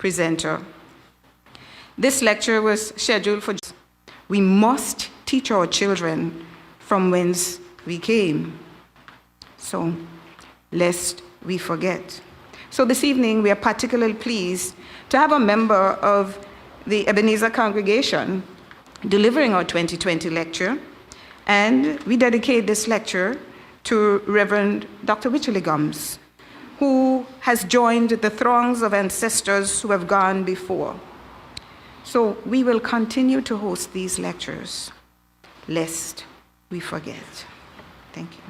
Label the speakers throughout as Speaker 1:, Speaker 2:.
Speaker 1: presenter. This lecture was scheduled for we must teach our children from whence we came, so lest we forget. So this evening, we are particularly pleased to have a member of the Ebenezer congregation delivering our 2020 lecture, and we dedicate this lecture to Reverend Dr. Wycherley Gumbs, who has joined the throngs of ancestors who have gone before. So we will continue to host these lectures, lest we forget. Thank you.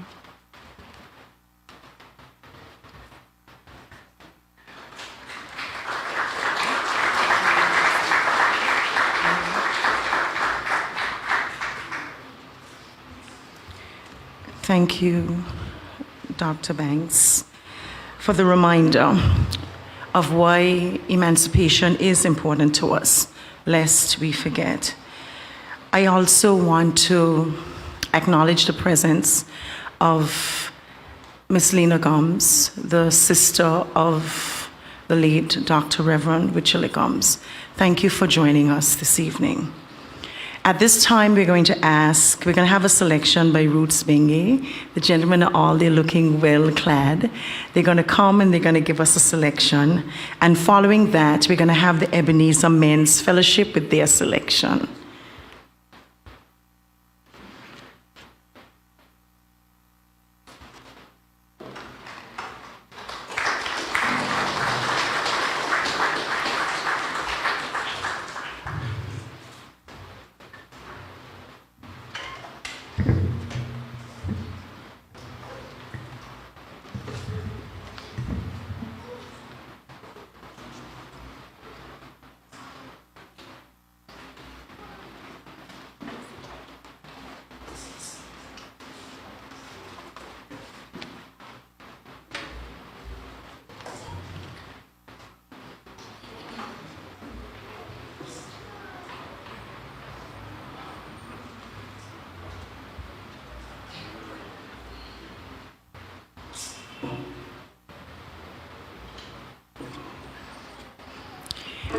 Speaker 2: Thank you, Dr. Banks, for the reminder of why emancipation is important to us, lest we forget. I also want to acknowledge the presence of Miss Lena Gumbs, the sister of the late Dr. Reverend Wycherley Gumbs. Thank you for joining us this evening. At this time, we're going to have a selection by Roots Benge. The gentlemen are all there looking well clad. They're going to come and they're going to give us a selection. And following that, we're going to have the Ebenezer Men's Fellowship with their selection.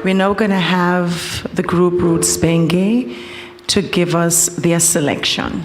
Speaker 2: We're now going to have the group Roots Benge to give us their selection.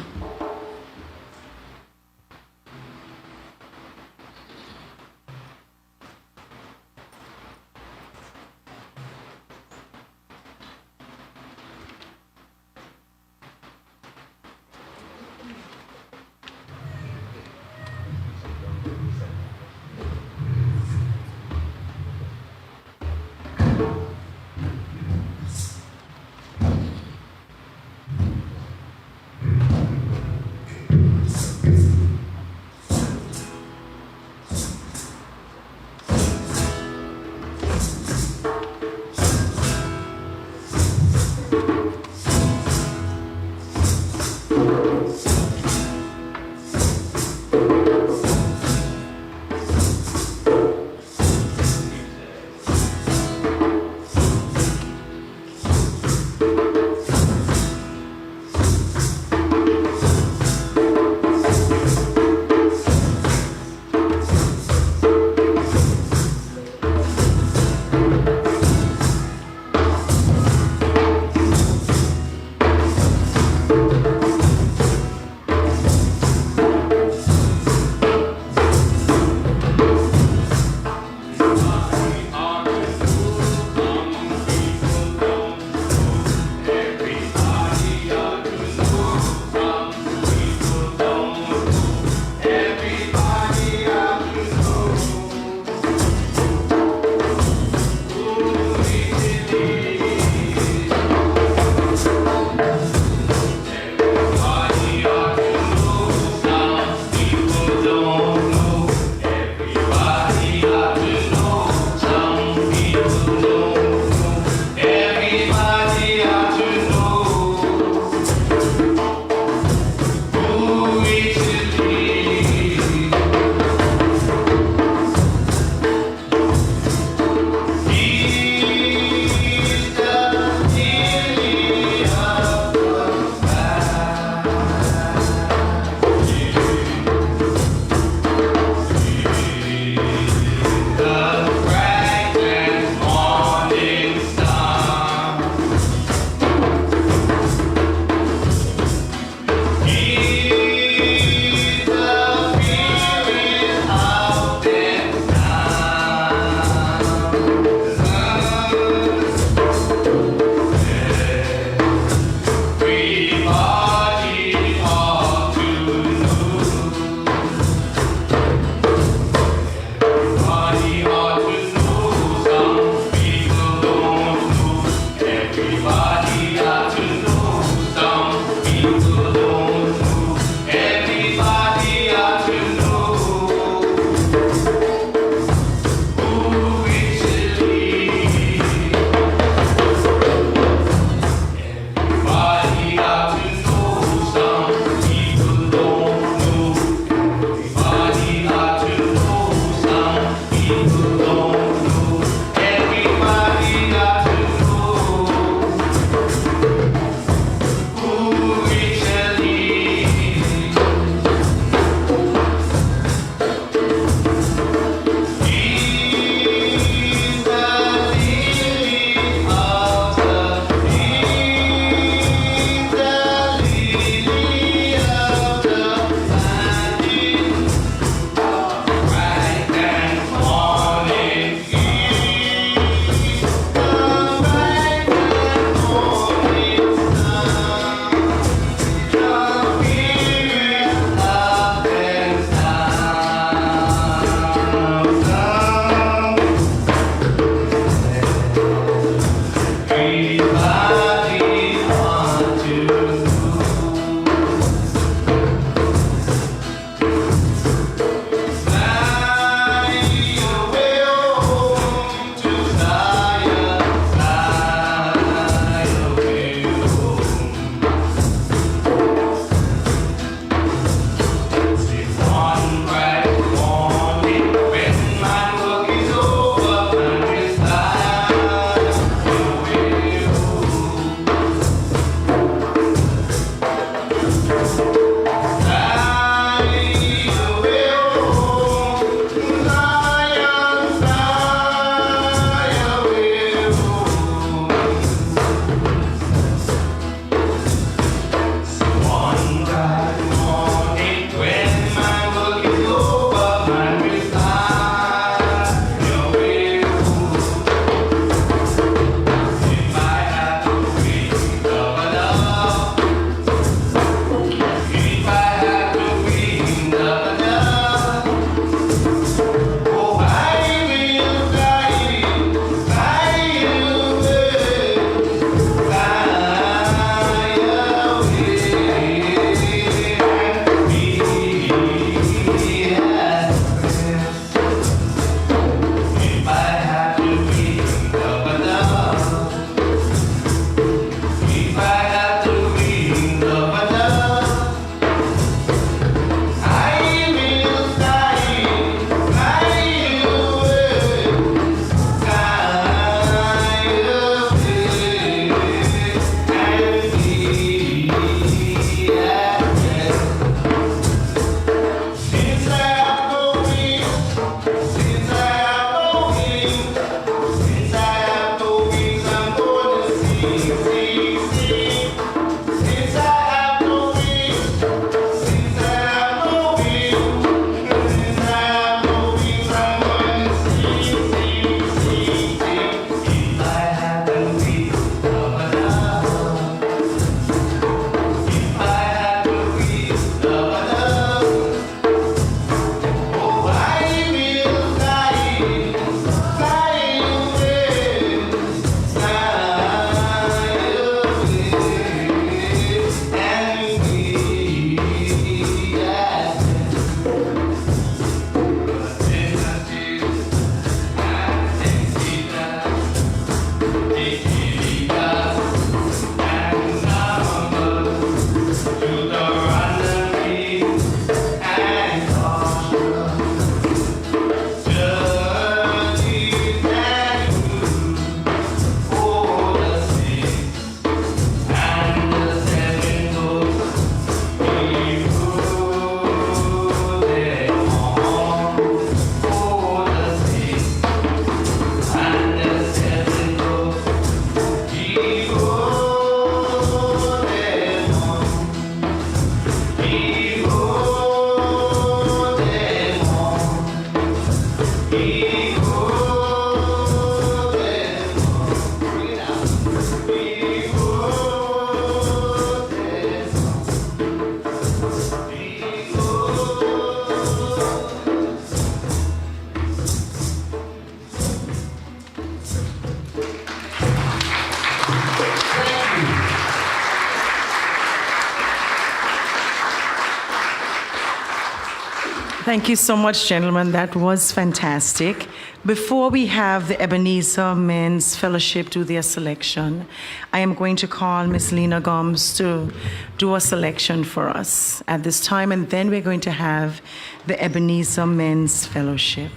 Speaker 2: Thank you so much, gentlemen. That was fantastic. Before we have the Ebenezer Men's Fellowship do their selection, I am going to call Miss Lena Gomes to do a selection for us at this time, and then we're going to have the Ebenezer Men's Fellowship.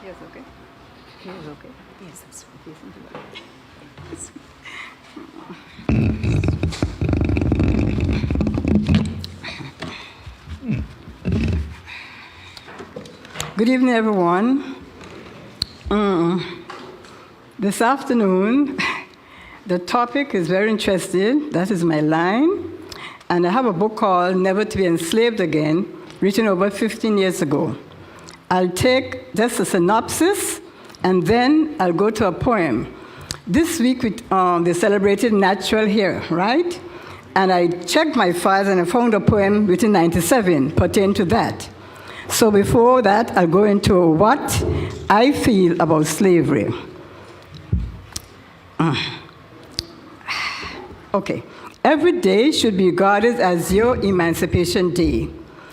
Speaker 1: Yes, okay. Here's okay.
Speaker 2: Yes, that's
Speaker 3: Good evening, everyone. This afternoon, the topic is very interesting. That is my line. And I have a book called Never to be Enslaved Again, written over 15 years ago. I'll take just a synopsis, and then I'll go to a poem. This week, they celebrated Natural Hair, right? And I checked my files, and I found a poem written in 1997 pertaining to that. So before that, I'll go into what I feel about slavery. Okay. Every day should be regarded as your Emancipation Day.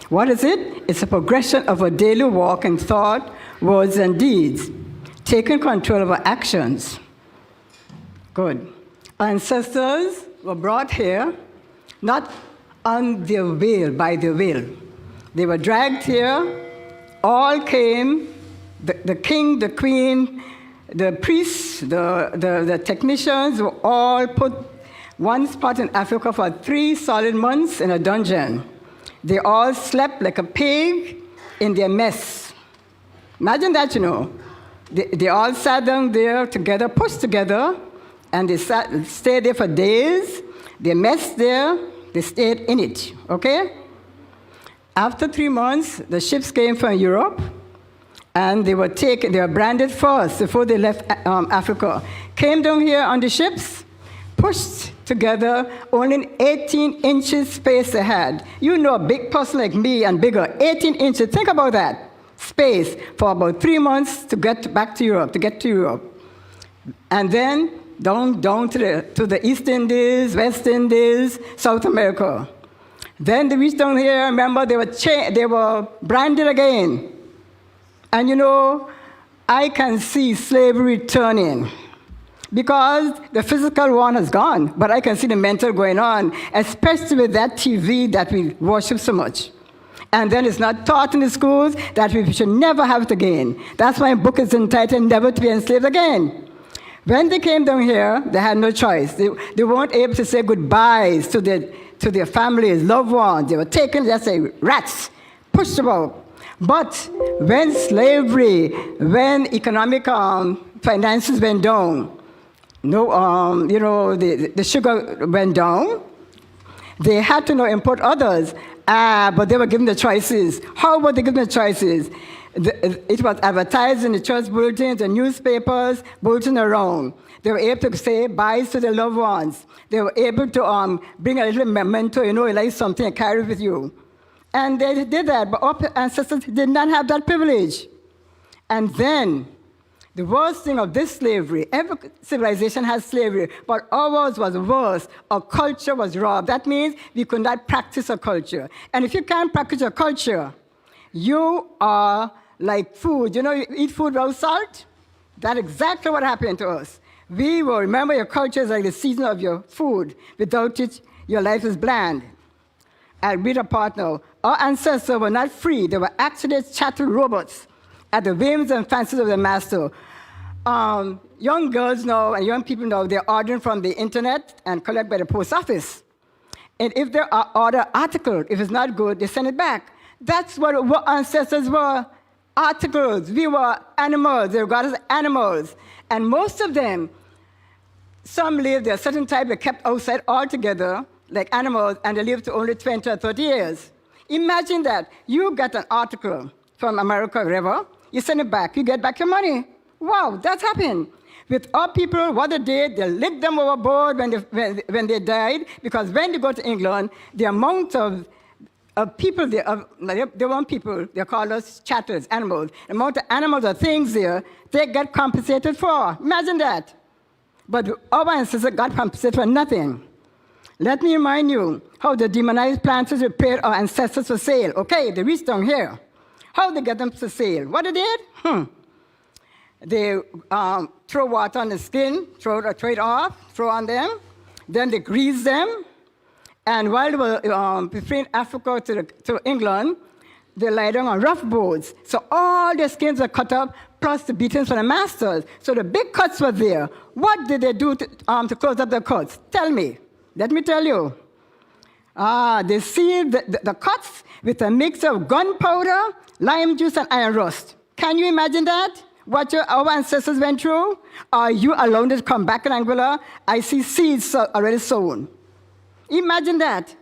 Speaker 3: What is it? It's a progression of a daily walk in thought, words, and deeds, taking control of our actions. Good. Our ancestors were brought here not on their will, by their will. They were dragged here. All came, the king, the queen, the priests, the technicians were all put one spot in Africa for 3 solid months in a dungeon. They all slept like a pig in their mess. Imagine that, you know. They all sat down there together, pushed together, and they stayed there for days. They messed there. They stayed in it, okay? After 3 months, the ships came from Europe, and they were branded first before they left Africa. Came down here on the ships, pushed together, only an 18 inches space they had. You know, a big person like me and bigger, 18 inches. Think about that space for about 3 months to get back to Europe, to get to Europe. And then down to the East Indies, West Indies, South America. Then they reached down here. Remember, they were branded again. And you know, I can see slavery turning. Because the physical one has gone, but I can see the mental going on, especially with that TV that we worship so much. And then it's not taught in the schools that we should never have it again. That's why my book is entitled Never to be Enslaved Again. When they came down here, they had no choice. They weren't able to say goodbyes to their families, loved ones. They were taken, just say, rats, pushed about. But when slavery, when economic finances went down, the sugar went down. They had to import others, but they were given the choices. How were they given the choices? It was advertised in the church bulletins, the newspapers, bulletin around. They were able to say byes to their loved ones. They were able to bring a little memento, like something and carry with you. And they did that, but our ancestors did not have that privilege. And then, the worst thing of this slavery, every civilization has slavery, but ours was worse. Our culture was robbed. That means we could not practice our culture. And if you can't practice your culture, you are like food. You eat food without salt? That's exactly what happened to us. We will remember your culture is like the season of your food. Without it, your life is bland. I'll read a part now. Our ancestors were not free. They were actually chattel robots at the whims and fancies of their master. Young girls now and young people now, they're ordering from the internet and collect by the post office. And if they order article, if it's not good, they send it back. That's what our ancestors were, articles. We were animals. They regarded as animals. And most of them, some lived, there are certain type they kept outside altogether, like animals, and they lived to only 20 or 30 years. Imagine that. You get an article from America, wherever, you send it back, you get back your money. Wow, that's happened. With our people, what they did, they licked them overboard when they died, because when they go to England, the amount of people there, they weren't people, they call us chatters, animals. The amount of animals or things there, they get compensated for. Imagine that. But our ancestors got compensated for nothing. Let me remind you how the demonized planters prepared our ancestors for sale. Okay, they reached down here. How they get them to sale? What they did? They throw water on the skin, throw it off, throw on them. Then they grease them. And while they were between Africa to England, they lay down on rough boards. So all their skins were cut up, plus the beatings from the masters. So the big cuts were there. What did they do to close up the cuts? Tell me. Let me tell you. They sealed the cuts with a mix of gunpowder, lime juice, and iron rust. Can you imagine that? What our ancestors went through? Are you allowed to come back in Anguilla? I see seeds already sown. Imagine that.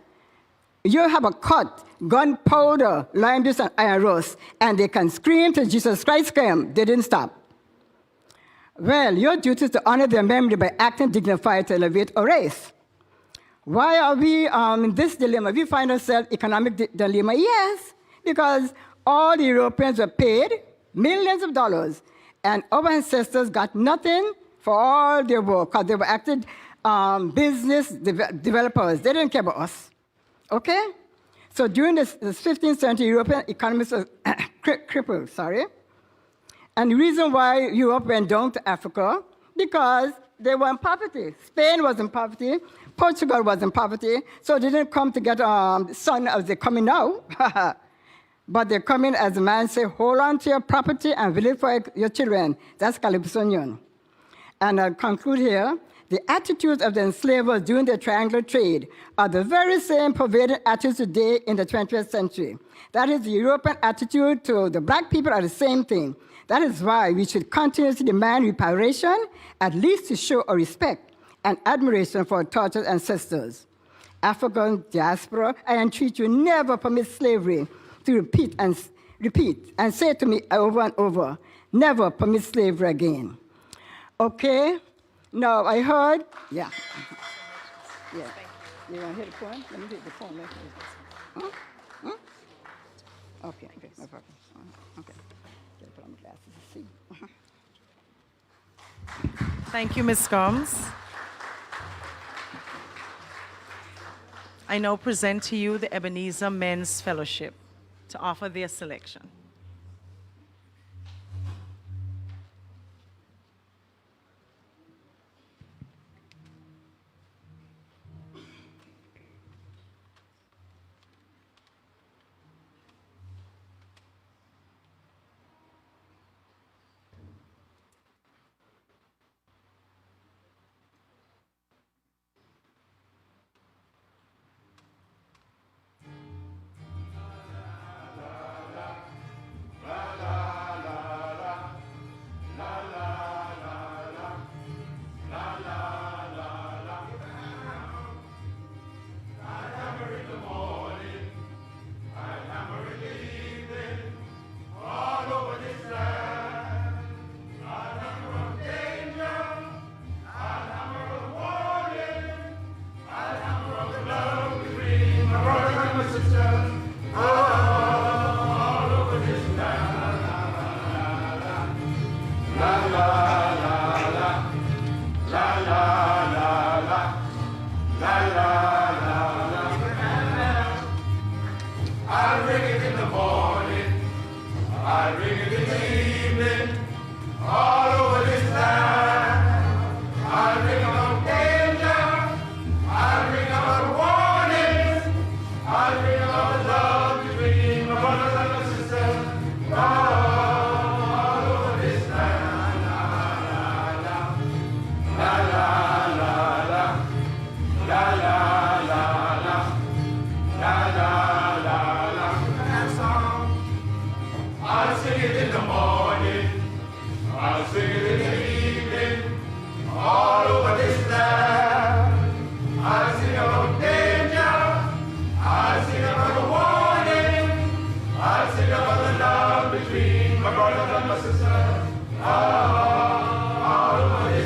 Speaker 3: You have a cut, gunpowder, lime juice, and iron rust, and they can scream till Jesus Christ came. They didn't stop. Well, your duty is to honor their memory by acting dignified to elevate a race. Why are we in this dilemma? We find ourselves economic dilemma. Yes, because all the Europeans were paid millions of dollars, and our ancestors got nothing for all their work, because they were acting business developers. They didn't care about us. Okay? So during the 15th century, European economies were crippled, And the reason why Europe went down to Africa, because they were in poverty. Spain was in poverty. Portugal was in poverty. So they didn't come to get sun as they're coming now. But they're coming, as the man said, hold on to your property and will it for your children. That's Calibusonian. And I'll conclude here. The attitudes of the enslavers during the triangular trade are the very same pervading attitudes today in the 20th century. That is, the European attitude to the black people are the same thing. That is why we should continuously demand reparation, at least to show our respect and admiration for our tortured ancestors. African diaspora, I entreat you, never permit slavery to repeat and say to me over and over, never permit slavery again. Okay? Now, I heard, yeah. Yeah. You want to hear the poem? Let me read the poem. Okay, no problem. Okay. Get put on my glasses to see.
Speaker 2: Thank you, Ms. Gomes. I now present to you the Ebenezer Men's Fellowship to offer their selection.
Speaker 4: Between my brother and my sister, all over this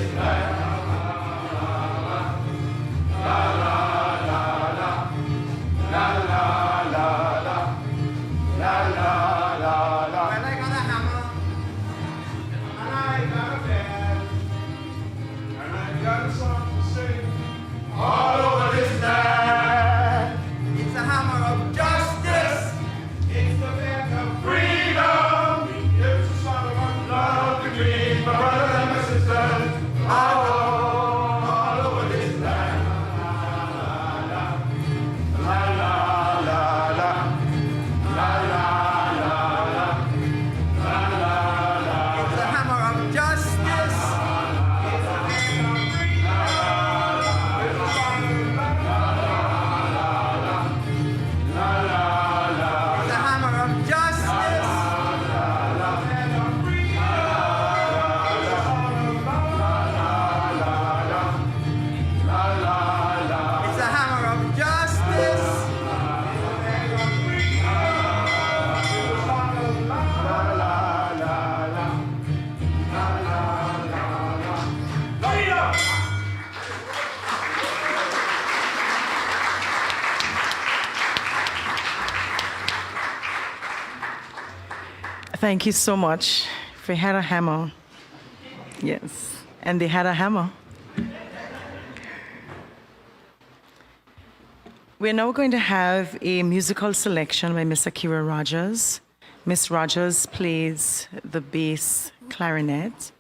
Speaker 2: Thank you so much. If we had a hammer. Yes. And they had a hammer. We're now going to have a musical selection by Miss Akira Rogers. Miss Rogers plays the bass clarinet.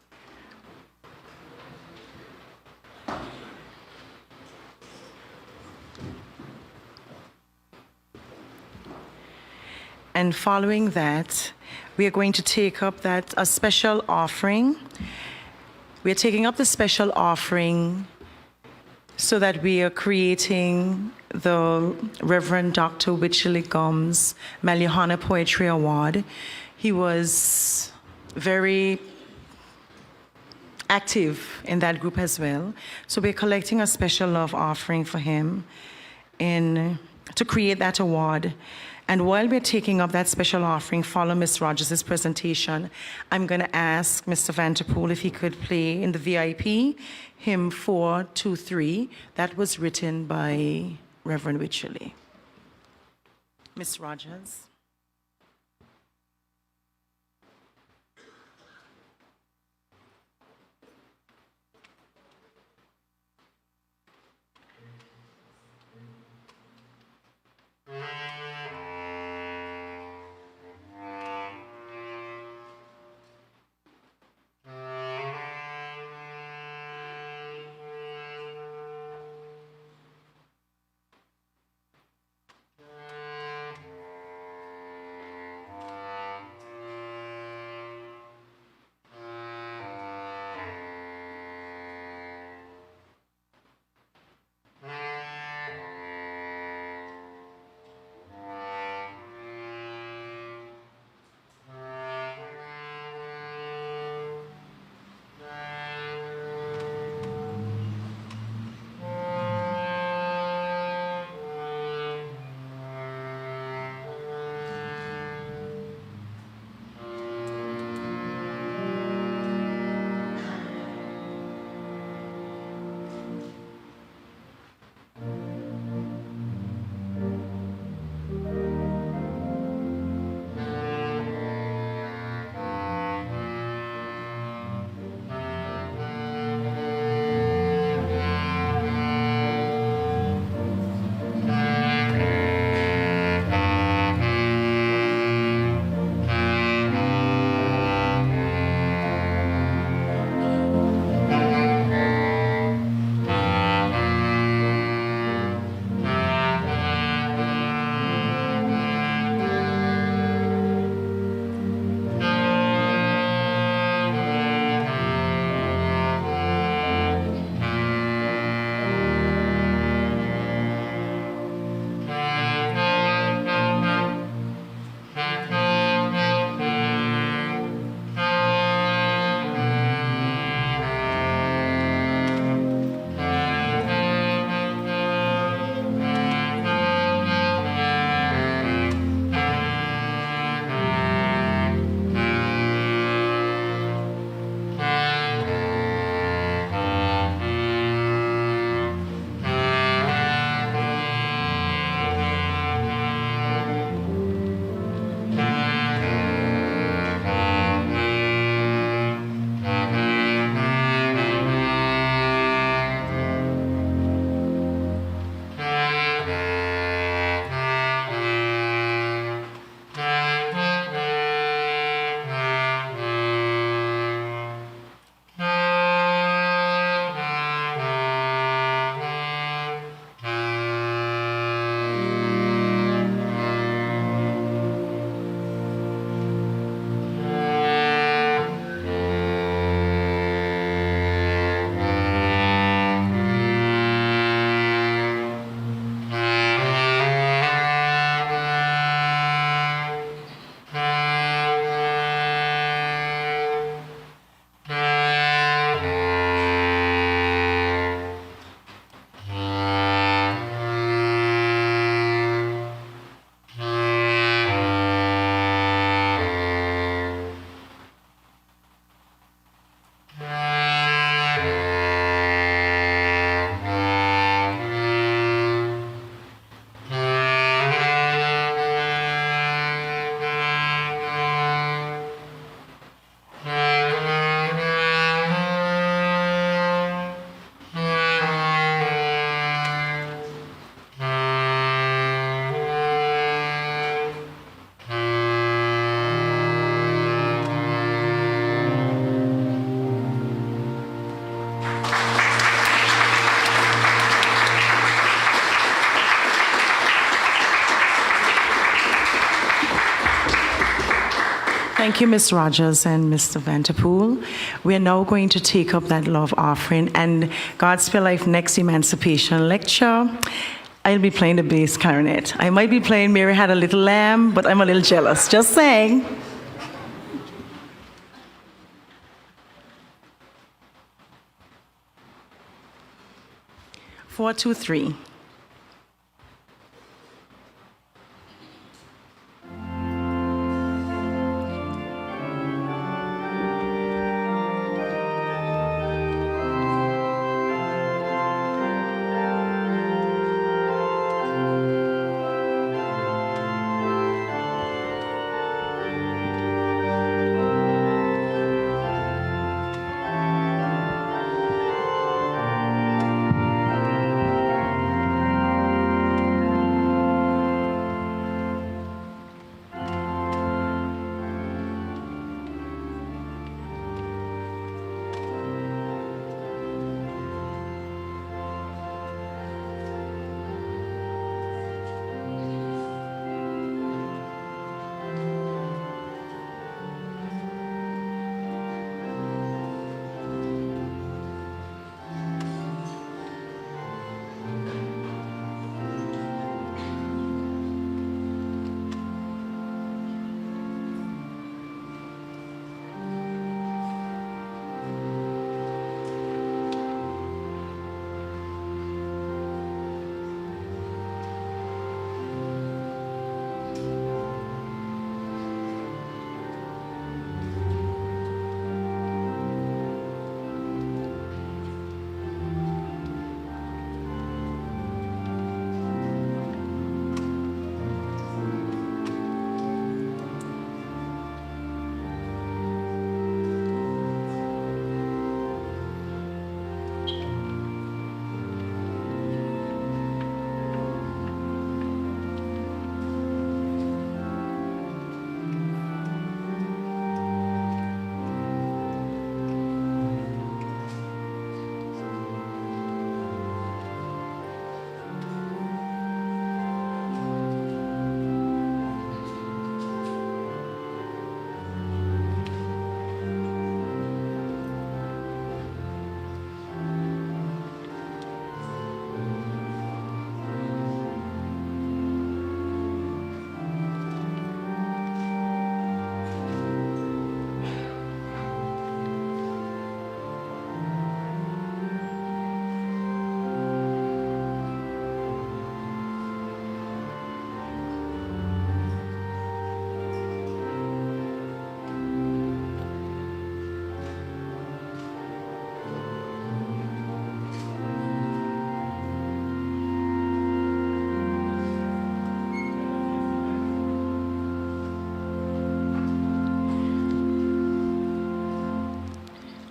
Speaker 2: And following that, we are going to take up a special offering. We are taking up the special offering so that we are creating the Reverend Dr. Wycherley Gumbs Malihana Poetry Award. He was very active in that group as well. So we're collecting a special love offering for him to create that award. And while we're taking up that special offering, follow Ms. Rogers' presentation, I'm going to ask Mr. Vanterpool if he could play in the VIP hymn 423 that was written by Reverend Wycherley. Ms. Rogers. Thank you, Ms. Rogers and Mr. Vanterpool. We are now going to take up that love offering, and God's Spare Life next Emancipation lecture, I'll be playing the bass clarinet. I might be playing Mary Had a Little Lamb, but I'm a little jealous. Just saying. Four, two, three.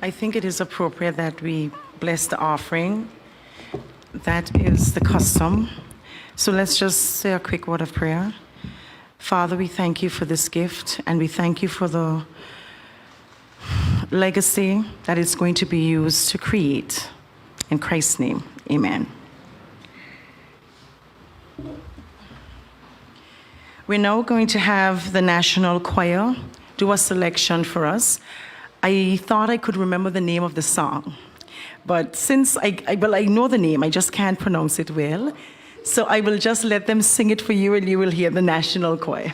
Speaker 2: I think it is appropriate that we bless the offering. That is the custom. So let's just say a quick word of prayer. Father, we thank you for this gift, and we thank you for the legacy that is going to be used to create. In Christ's name, amen. We're now going to have the National Choir do a selection for us. I thought I could remember the name of the song, but since I know the name, I just can't pronounce it well. So I will just let them sing it for you, and you will hear the National Choir.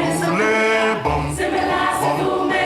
Speaker 5: boom, le bum, bum,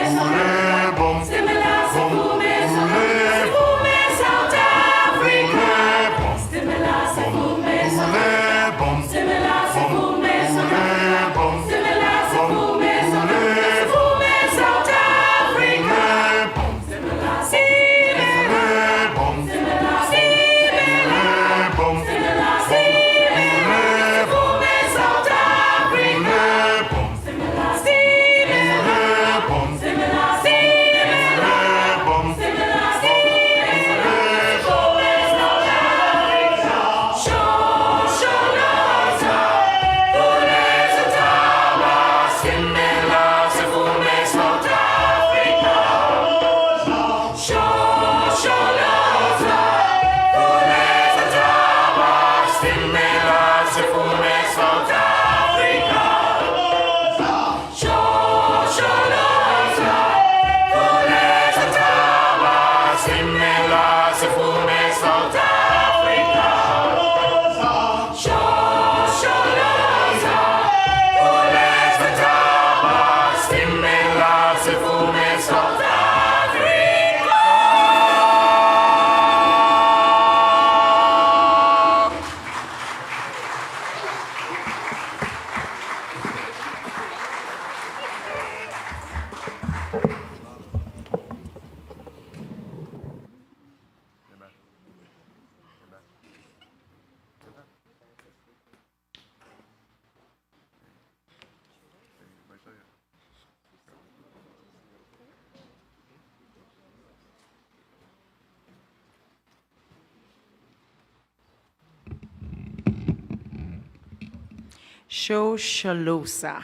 Speaker 2: Shosholosa.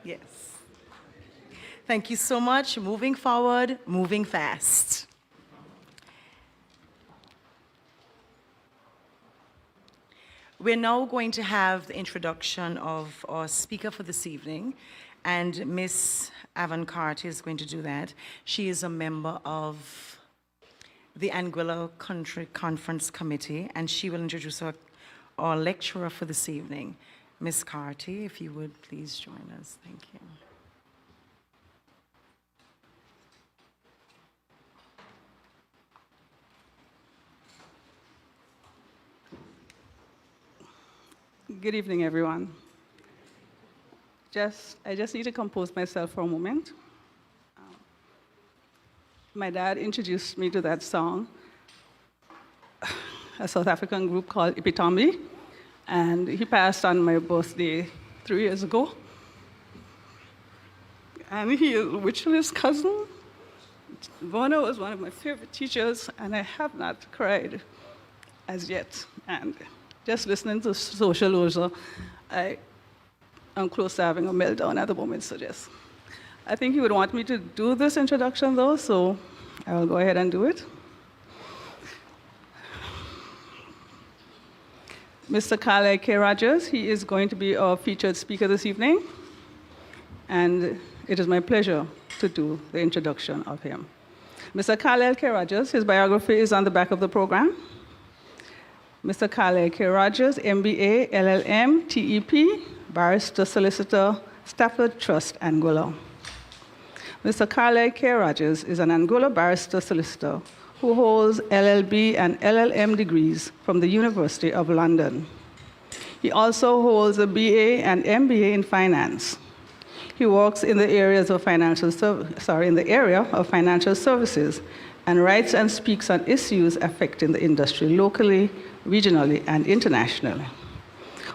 Speaker 2: Yes. Thank you so much. Moving forward, moving fast. We're now going to have the introduction of our speaker for this evening, and Miss Avan Carter is going to do that. She is a member of the Anguilla Country Conference Committee, and she will introduce our lecturer for this evening. Miss Carter, if you would please join us. Thank you.
Speaker 5: Good evening, everyone. I just need to compose myself for a moment. My dad introduced me to that song, a South African group called Ipitombi, and he passed on my birthday 3 years ago. And he is Witchel's cousin. Bona was one of my favorite teachers, and I have not cried as yet. And just listening to Sociolosa, I am close to having a meltdown at the moment, so just. I think he would want me to do this introduction, though, so I will go ahead and do it. Mr. Carlyle K. Rogers, he is going to be our featured speaker this evening, and it is my pleasure to do the introduction of him. Mr. Carlyle K. Rogers, his biography is on the back of the program. Mr. Carlyle K. Rogers, MBA, LLM, TEP, barrister, solicitor, Stafford Trust, Anguilla. Mr. Carlyle K. Rogers is an Anguilla barrister solicitor who holds LLB and LLM degrees from the University of London. He also holds a BA and MBA in finance. He works in the area of financial services and writes and speaks on issues affecting the industry locally, regionally, and internationally.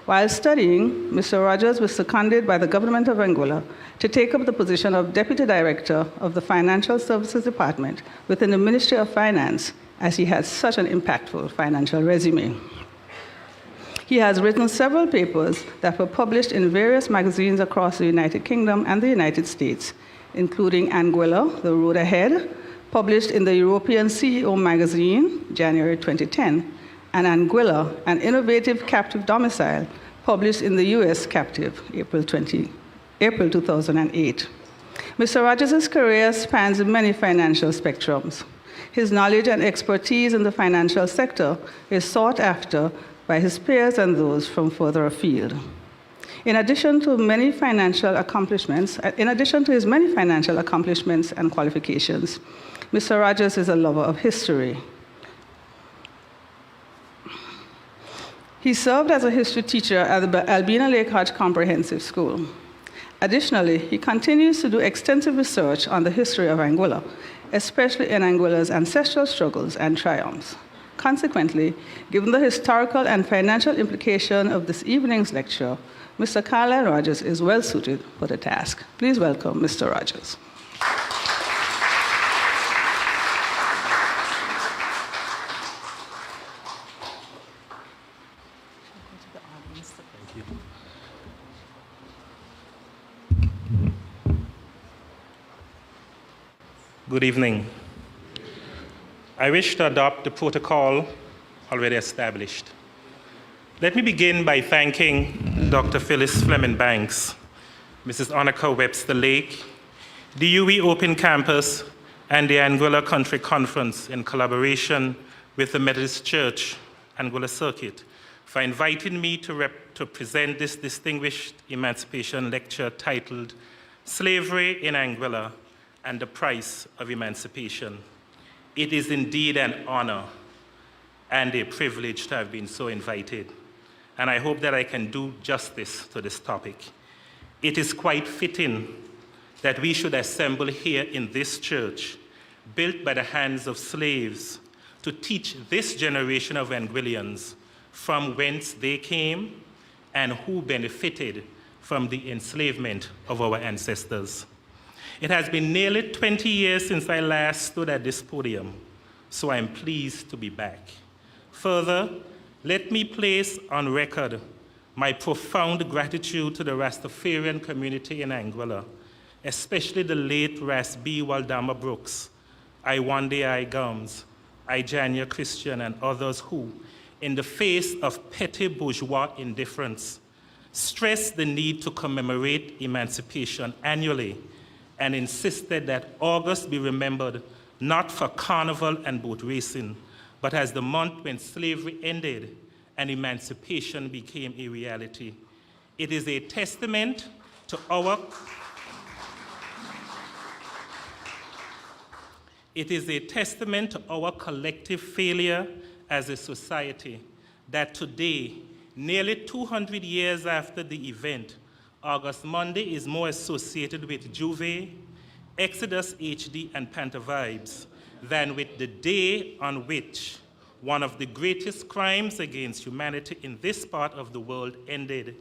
Speaker 5: While studying, Mr. Rogers was seconded by the government of Anguilla to take up the position of Deputy Director of the Financial Services Department within the Ministry of Finance, as he has such an impactful financial resume. He has written several papers that were published in various magazines across the United Kingdom and the United States, including Anguilla, The Road Ahead, published in the European CEO magazine, January 2010, and Anguilla, An Innovative Captive Domicile, published in the US Captive, April 2008. Mr. Rogers' career spans many financial spectrums. His knowledge and expertise in the financial sector is sought after by his peers and those from further afield. In addition to his many financial accomplishments and qualifications, Mr. Rogers is a lover of history. He served as a history teacher at the Albina Lake Hodge Comprehensive School. Additionally, he continues to do extensive research on the history of Anguilla, especially in Anguilla's ancestral struggles and triumphs. Consequently, given the historical and financial implication of this evening's lecture, Mr. Carlyle Rogers is well suited for the task. Please welcome Mr. Rogers.
Speaker 6: Good evening. I wish to adopt the protocol already established. Let me begin by thanking Dr. Phyllis Fleming Banks, Mrs. Annika Webster Lake, the UE Open Campus, and the Anguilla Country Conference in collaboration with the Methodist Church Anguilla Circuit for inviting me to present this distinguished emancipation lecture titled Slavery in Anguilla and the Price of Emancipation. It is indeed an honor and a privilege to have been so invited, and I hope that I can do justice to this topic. It is quite fitting that we should assemble here in this church, built by the hands of slaves, to teach this generation of Anguillians from whence they came and who benefited from the enslavement of our ancestors. It has been nearly 20 years since I last stood at this podium, so I am pleased to be back. Further, let me place on record my profound gratitude to the Rastafarian community in Anguilla, especially the late Ras B. Waldama Brooks, Iwande I. Gums, Ijania Christian, and others who, in the face of petty bourgeois indifference, stressed the need to commemorate emancipation annually and insisted that August be remembered not for carnival and boat racing, but as the month when slavery ended and emancipation became a reality. It is a testament to our collective failure as a society that today, nearly 200 years after the event, August Monday is more associated with Juve, Exodus HD, and Panther vibes than with the day on which one of the greatest crimes against humanity in this part of the world ended,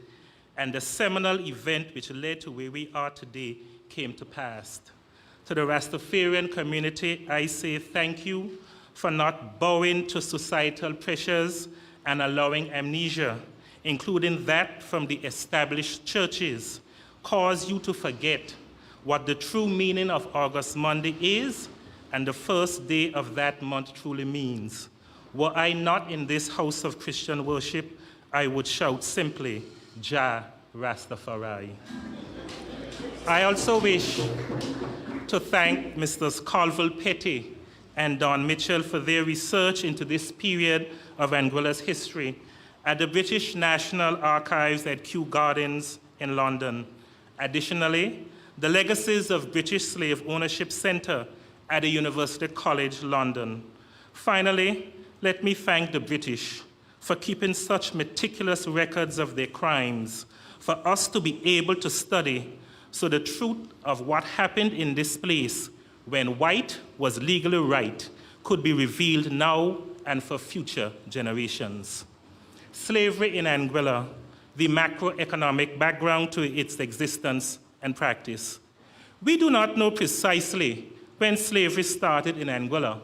Speaker 6: and the seminal event which led to where we are today came to pass. To the Rastafarian community, I say thank you for not bowing to societal pressures and allowing amnesia, including that from the established churches, cause you to forget what the true meaning of August Monday is and the first day of that month truly means. Were I not in this house of Christian worship, I would shout simply, Jah Rastafari. I also wish to thank Mrs. Colville Petty and Don Mitchell for their research into this period of Anguilla's history at the British National Archives at Kew Gardens in London. Additionally, the Legacies of British Slave Ownership Center at the University College London. Finally, let me thank the British for keeping such meticulous records of their crimes, for us to be able to study so the truth of what happened in this place when white was legally right could be revealed now and for future generations. Slavery in Anguilla, the macroeconomic background to its existence and practice. We do not know precisely when slavery started in Anguilla,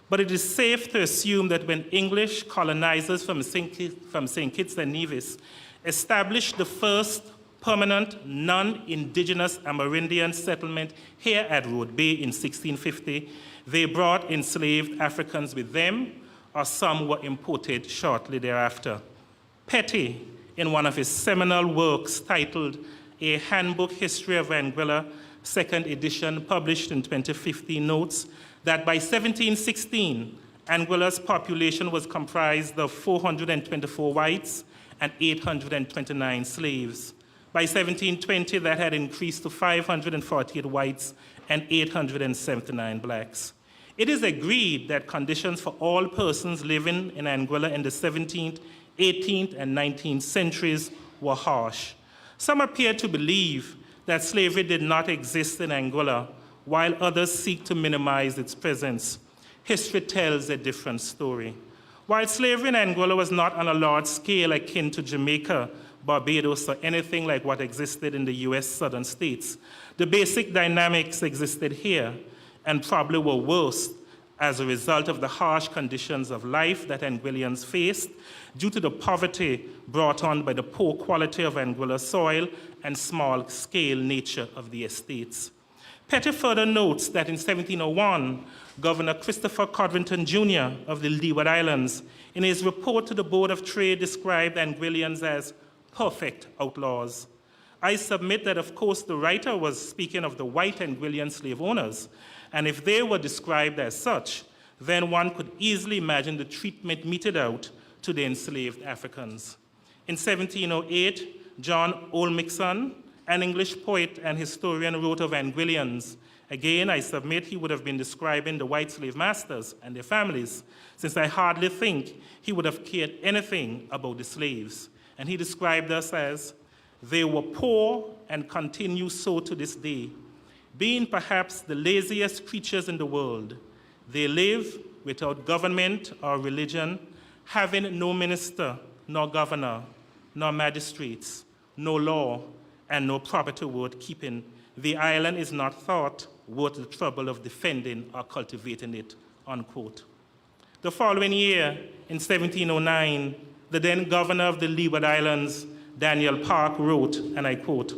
Speaker 6: but it is safe to assume that when English colonizers from St. Kitts and Nevis established the first permanent non-indigenous Amerindian settlement here at Road Bay in 1650, they brought enslaved Africans with them, or some were imported shortly thereafter. Petty, in one of his seminal works titled A Handbook History of Anguilla, second edition, published in 2015, notes that by 1716, Anguilla's population was comprised of 424 whites and 829 slaves. By 1720, that had increased to 548 whites and 879 blacks. It is agreed that conditions for all persons living in Anguilla in the 17th, 18th, and 19th centuries were harsh. Some appear to believe that slavery did not exist in Anguilla, while others seek to minimize its presence. History tells a different story. While slavery in Anguilla was not on a large scale akin to Jamaica, Barbados, or anything like what existed in the US southern states, the basic dynamics existed here and probably were worse as a result of the harsh conditions of life that Anguillians faced due to the poverty brought on by the poor quality of Anguilla soil and small-scale nature of the estates. Petty further notes that in 1701, Governor Christopher Codrington Jr. of the Leeward Islands, in his report to the Board of Trade, described Anguillians as perfect outlaws. I submit that, of course, the writer was speaking of the white Anguillian slave owners, and if they were described as such, then one could easily imagine the treatment meted out to the enslaved Africans. In 1708, John Olmixon, an English poet and historian, wrote of Anguillians. Again, I submit he would have been describing the white slave masters and their families, since I hardly think he would have cared anything about the slaves. And he described us as, they were poor and continue so to this day, being perhaps the laziest creatures in the world. They live without government or religion, having no minister, nor governor, nor magistrates, no law, and no property worth keeping. The island is not thought worth the trouble of defending or cultivating it, unquote. The following year, in 1709, the then governor of the Leeward Islands, Daniel Park, wrote, and I quote,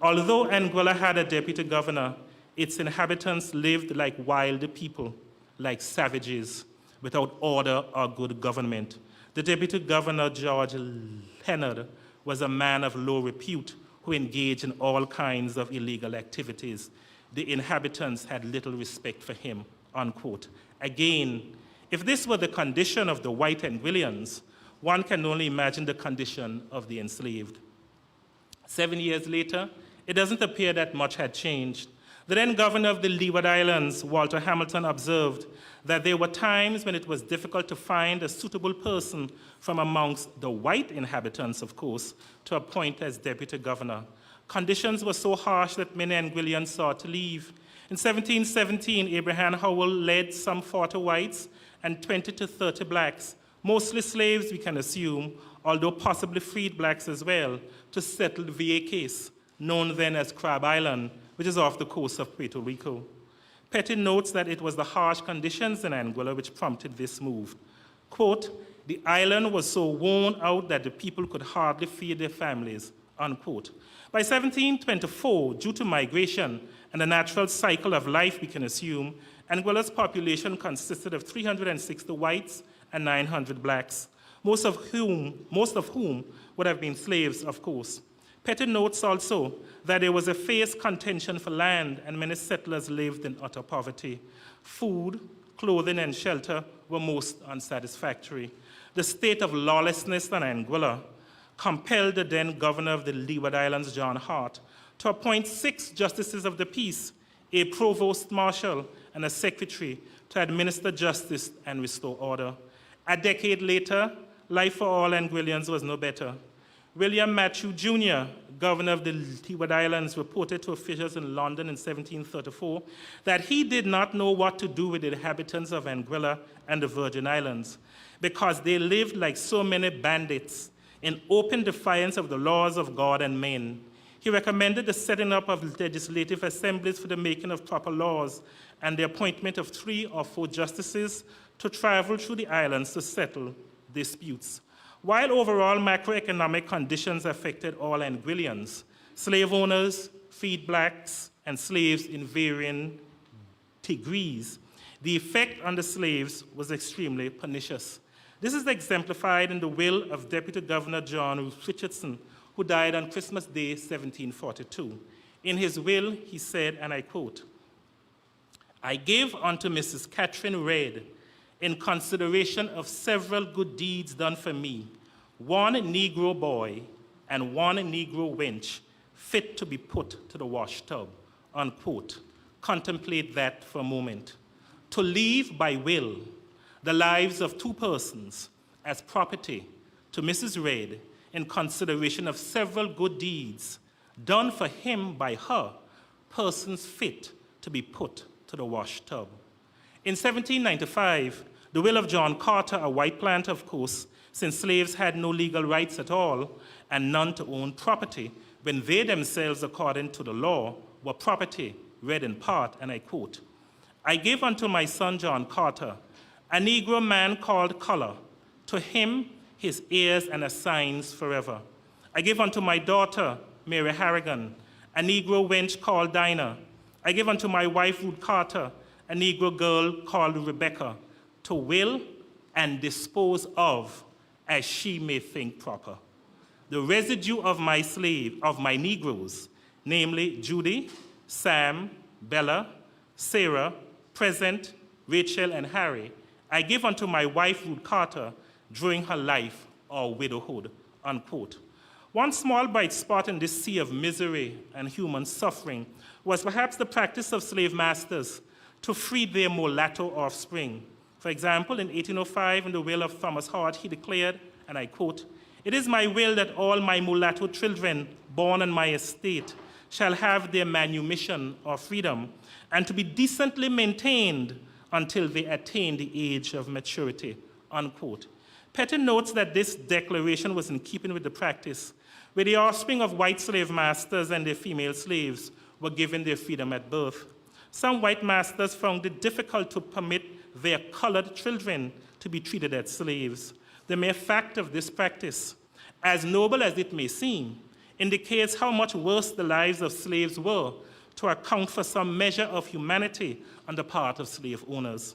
Speaker 6: "Although Anguilla had a deputy governor, its inhabitants lived like wild people, like savages, without order or good government. The deputy governor, George Leonard, was a man of low repute who engaged in all kinds of illegal activities. The inhabitants had little respect for him," unquote. Again, if this were the condition of the white Anguillians, one can only imagine the condition of the enslaved. 7 years later, it doesn't appear that much had changed. The then governor of the Leeward Islands, Walter Hamilton, observed that there were times when it was difficult to find a suitable person from amongst the white inhabitants, of course, to appoint as deputy governor. Conditions were so harsh that many Anguillians sought to leave. In 1717, Abraham Howell led some 40 whites and 20 to 30 blacks, mostly slaves, we can assume, although possibly freed blacks as well, to settle Vieques, known then as Crab Island, which is off the coast of Puerto Rico. Petty notes that it was the harsh conditions in Anguilla which prompted this move. Quote, "The island was so worn out that the people could hardly feed their families," unquote. By 1724, due to migration and the natural cycle of life, we can assume, Anguilla's population consisted of 360 whites and 900 blacks, most of whom would have been slaves, of course. Petty notes also that there was a fierce contention for land and many settlers lived in utter poverty. Food, clothing, and shelter were most unsatisfactory. The state of lawlessness in Anguilla compelled the then governor of the Leeward Islands, John Hart, to appoint 6 justices of the peace, a provost marshal, and a secretary to administer justice and restore order. A decade later, life for all Anguillians was no better. William Matthew Jr., governor of the Leeward Islands, reported to officials in London in 1734 that he did not know what to do with the inhabitants of Anguilla and the Virgin Islands because they lived like so many bandits in open defiance of the laws of God and men. He recommended the setting up of legislative assemblies for the making of proper laws and the appointment of 3 or 4 justices to travel through the islands to settle disputes. While overall macroeconomic conditions affected all Anguillians, slave owners, freed blacks, and slaves in varying degrees, the effect on the slaves was extremely pernicious. This is exemplified in the will of Deputy Governor John Richardson, who died on Christmas Day, 1742. In his will, he said, and I quote, "I give unto Mrs. Catherine Reid, in consideration of several good deeds done for me, 1 Negro boy and 1 Negro wench fit to be put to the wash tub," unquote. Contemplate that for a moment. To leave by will the lives of 2 persons as property to Mrs. Reid in consideration of several good deeds done for him by her, persons fit to be put to the wash tub. In 1795, the will of John Carter, a white planter, of course, since slaves had no legal rights at all and none to own property, when they themselves, according to the law, were property, read in part, and I quote, "I give unto my son John Carter a Negro man called Color, to him his heirs and assigns forever. I give unto my daughter Mary Harrigan a Negro wench called Dinah. I give unto my wife Ruth Carter a Negro girl called Rebecca, to will and dispose of as she may think proper. The residue of my Negroes, namely Judy, Sam, Bella, Sarah, Present, Rachel, and Harry, I give unto my wife Ruth Carter during her life or widowhood," unquote. One small bright spot in this sea of misery and human suffering was perhaps the practice of slave masters to free their mulatto offspring. For example, in 1805, in the will of Thomas Hart, he declared, and I quote, "It is my will that all my mulatto children born on my estate shall have their manumission or freedom, and to be decently maintained until they attain the age of maturity," unquote. Petty notes that this declaration was in keeping with the practice, where the offspring of white slave masters and their female slaves were given their freedom at birth. Some white masters found it difficult to permit their colored children to be treated as slaves. The mere fact of this practice as noble as it may seem, indicates how much worse the lives of slaves were to account for some measure of humanity on the part of slave owners.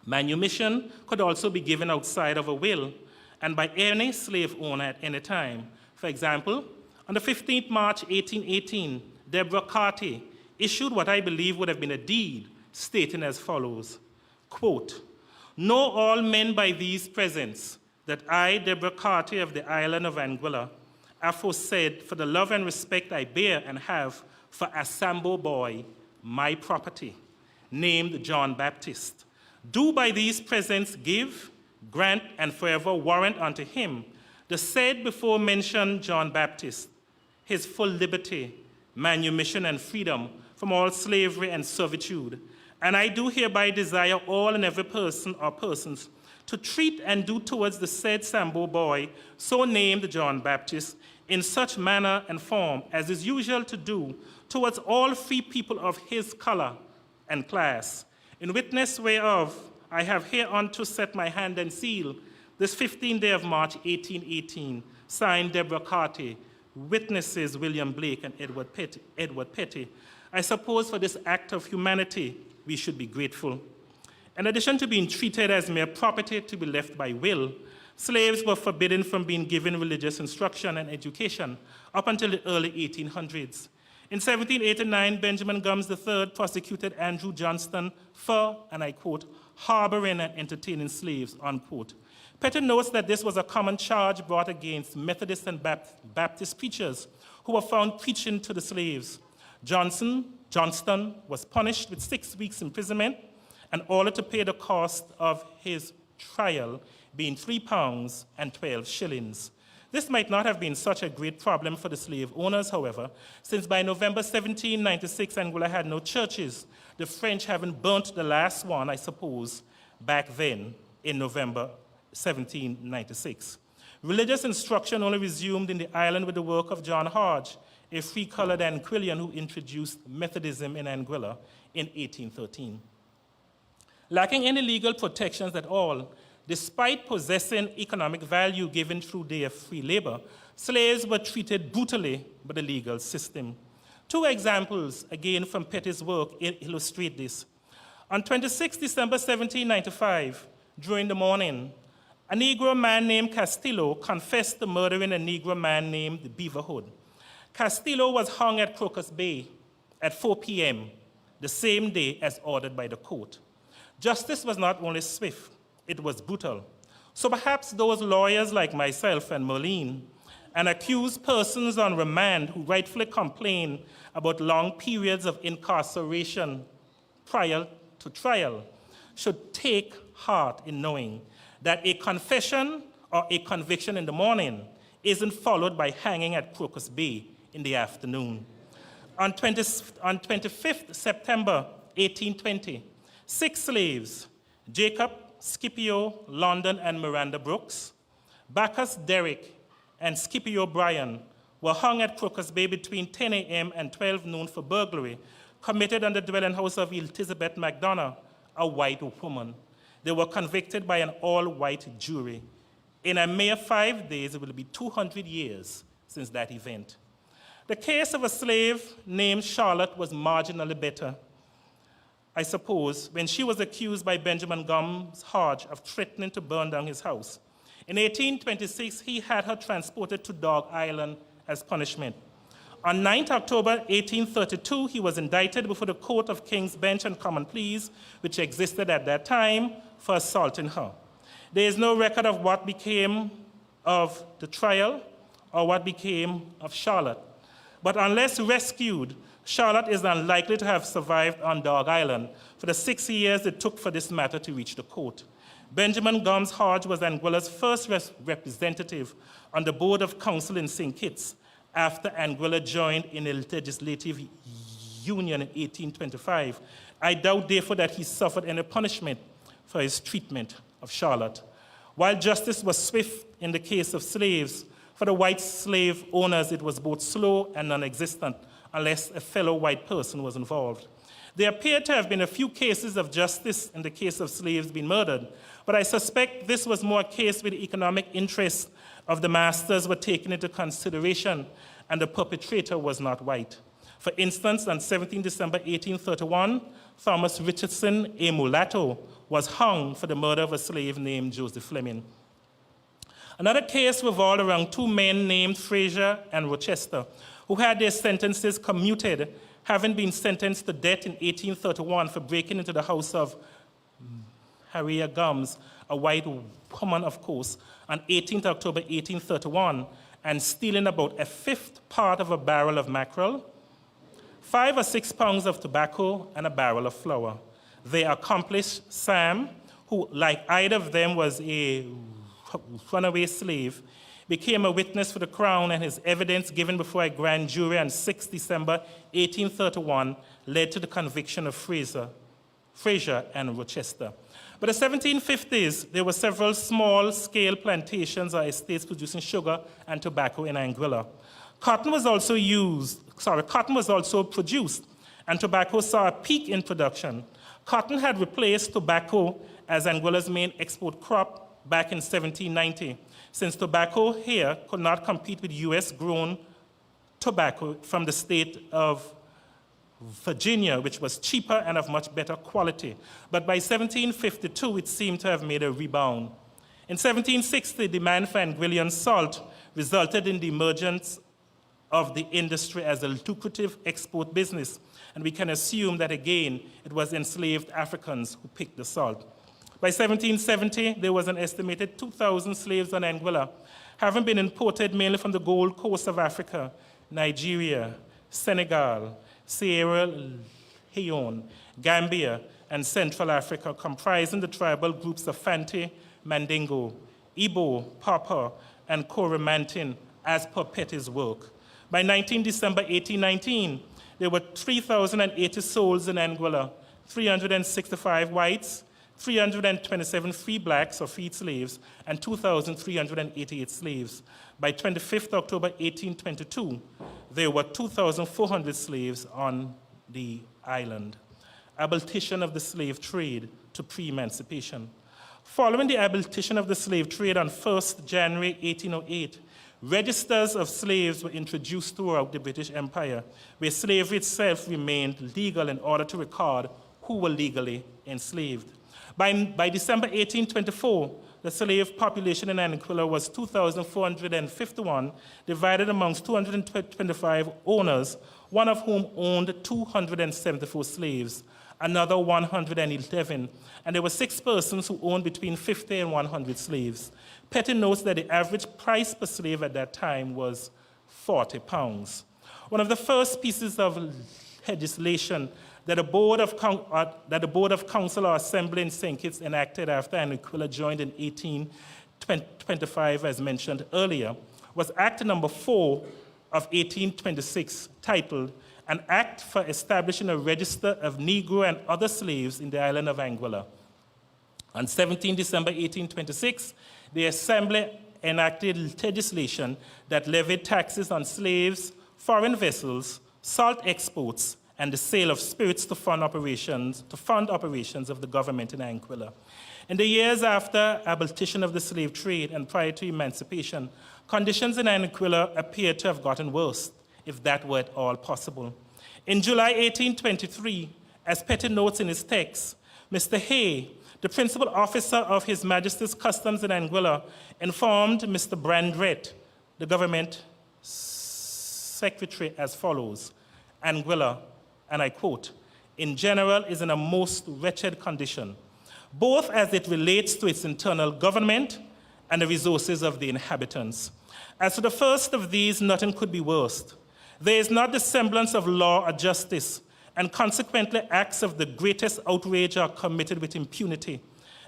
Speaker 6: Manumission could also be given outside of a will and by any slave owner at any time. For example, on the 15th March 1818, Deborah Carty issued what I believe would have been a deed stating as follows, quote, "Know all men by these presents that I, Deborah Carty of the island of Anguilla, aforesaid for the love and respect I bear and have for a Sambo boy, my property, named John Baptist, do by these presents give, grant, and forever warrant unto him the said before mentioned John Baptist, his full liberty, manumission, and freedom from all slavery and servitude. And I do hereby desire all and every person or persons to treat and do towards the said Sambo boy, so named John Baptist, in such manner and form as is usual to do towards all free people of his color and class, in witness whereof I have hereunto set my hand and seal this 15th day of March, 1818, signed Deborah Carty, witnesses William Blake and Edward Petty. I suppose for this act of humanity, we should be grateful. In addition to being treated as mere property to be left by will, slaves were forbidden from being given religious instruction and education up until the early 1800s. In 1789, Benjamin Gums III prosecuted Andrew Johnston for, and I quote, harboring and entertaining slaves, unquote. Petty notes that this was a common charge brought against Methodist and Baptist preachers who were found preaching to the slaves. Johnston was punished with 6 weeks' imprisonment and ordered to pay the cost of his trial, being £3 and 12 shillings. This might not have been such a great problem for the slave owners, however, since by November 1796, Anguilla had no churches, the French having burnt the last one, I suppose, back then in November 1796. Religious instruction only resumed in the island with the work of John Hodge, a free-colored Anguillian who introduced Methodism in Anguilla in 1813. Lacking any legal protections at all, despite possessing economic value given through their free labor, slaves were treated brutally by the legal system. 2 examples, again from Petty's work, illustrate this. On 26 December 1795, during the morning, a Negro man named Castillo confessed to murdering a Negro man named Beaverhood. Castillo was hung at Crocus Bay at 4 p.m., the same day as ordered by the court. Justice was not only swift, it was brutal. So perhaps those lawyers like myself and Merlin and accused persons on remand who rightfully complain about long periods of incarceration prior to trial should take heart in knowing that a confession or a conviction in the morning isn't followed by hanging at Crocus Bay in the afternoon. On 25th September 1820, 6 slaves, Jacob, Scipio, London, and Miranda Brooks, Bacchus Derrick, and Scipio Bryan, were hung at Crocus Bay between 10 a.m. and 12 noon for burglary, committed on the dwelling house of Elizabeth McDonough, a white woman. They were convicted by an all-white jury. In a mere 5 days, it will be 200 years since that event. The case of a slave named Charlotte was marginally better, I suppose, when she was accused by Benjamin Gums Hodge of threatening to burn down his house. In 1826, he had her transported to Dog Island as punishment. On 9 October 1832, he was indicted before the Court of King's Bench and Common Pleas, which existed at that time, for assaulting her. There is no record of what became of the trial or what became of Charlotte. But unless rescued, Charlotte is unlikely to have survived on Dog Island for the 6 years it took for this matter to reach the court. Benjamin Gums Hodge was Anguilla's first representative on the Board of Council in St. Kitts after Anguilla joined in a legislative union in 1825. I doubt, therefore, that he suffered any punishment for his treatment of Charlotte. While justice was swift in the case of slaves, for the white slave owners, it was both slow and non-existent, unless a fellow white person was involved. There appear to have been a few cases of justice in the case of slaves being murdered, but I suspect this was more a case where the economic interests of the masters were taken into consideration and the perpetrator was not white. For instance, on 17 December 1831, Thomas Richardson, a mulatto, was hung for the murder of a slave named Joseph Fleming. Another case revolved around two men named Fraser and Rochester, who had their sentences commuted, having been sentenced to death in 1831 for breaking into the house of Harriet Gums, a white woman, of course, on 18 October 1831, and stealing about a fifth part of a barrel of mackerel, 5 or 6 pounds of tobacco, and a barrel of flour. Their accomplice, Sam, who, like either of them, was a runaway slave, became a witness for the Crown, and his evidence given before a grand jury on 6 December 1831 led to the conviction of Fraser and Rochester. By the 1750s, there were several small-scale plantations or estates producing sugar and tobacco in Anguilla. Cotton was also produced, and tobacco saw a peak in production. Cotton had replaced tobacco as Anguilla's main export crop back in 1790, since tobacco here could not compete with US-grown tobacco from the state of Virginia, which was cheaper and of much better quality. But by 1752, it seemed to have made a rebound. In 1760, demand for Anguillan salt resulted in the emergence of the industry as a lucrative export business, and we can assume that, again, it was enslaved Africans who picked the salt. By 1770, there was an estimated 2,000 slaves on Anguilla, having been imported mainly from the Gold Coast of Africa, Nigeria, Senegal, Sierra Leone, Gambia, and Central Africa, comprising the tribal groups of Fante, Mandingo, Igbo, Papa, and Coromantine, as per Petty's work. By 19 December 1819, there were 3,080 souls in Anguilla, 365 whites, 327 free blacks or freed slaves, and 2,388 slaves. By 25th October 1822, there were 2,400 slaves on the island. Abolition of the slave trade to pre-emancipation. Following the abolition of the slave trade on 1st January 1808, registers of slaves were introduced throughout the British Empire, where slavery itself remained legal in order to record who were legally enslaved. By December 1824, the slave population in Anguilla was 2,451, divided amongst 225 owners, one of whom owned 274 slaves, another 111, and there were 6 persons who owned between 50 and 100 slaves. Petty notes that the average price per slave at that time was 40 pounds. One of the first pieces of legislation that the Board of Council or Assembly in St. Kitts enacted after Anguilla joined in 1825, as mentioned earlier, was Act Number 4 of 1826, titled An Act for Establishing a Register of Negro and Other Slaves in the Island of Anguilla. On 17 December 1826, the Assembly enacted legislation that levied taxes on slaves, foreign vessels, salt exports, and the sale of spirits to fund operations of the government in Anguilla. In the years after abolition of the slave trade and prior to emancipation, conditions in Anguilla appeared to have gotten worse, if that were at all possible. In July 1823, as Petty notes in his text, Mr. Hay, the principal officer of His Majesty's Customs in Anguilla, informed Mr. Brandrett, the government secretary, as follows: Anguilla, and I quote, in general is in a most wretched condition, both as it relates to its internal government and the resources of the inhabitants. As to the first of these, nothing could be worse. There is not the semblance of law or justice, and consequently acts of the greatest outrage are committed with impunity.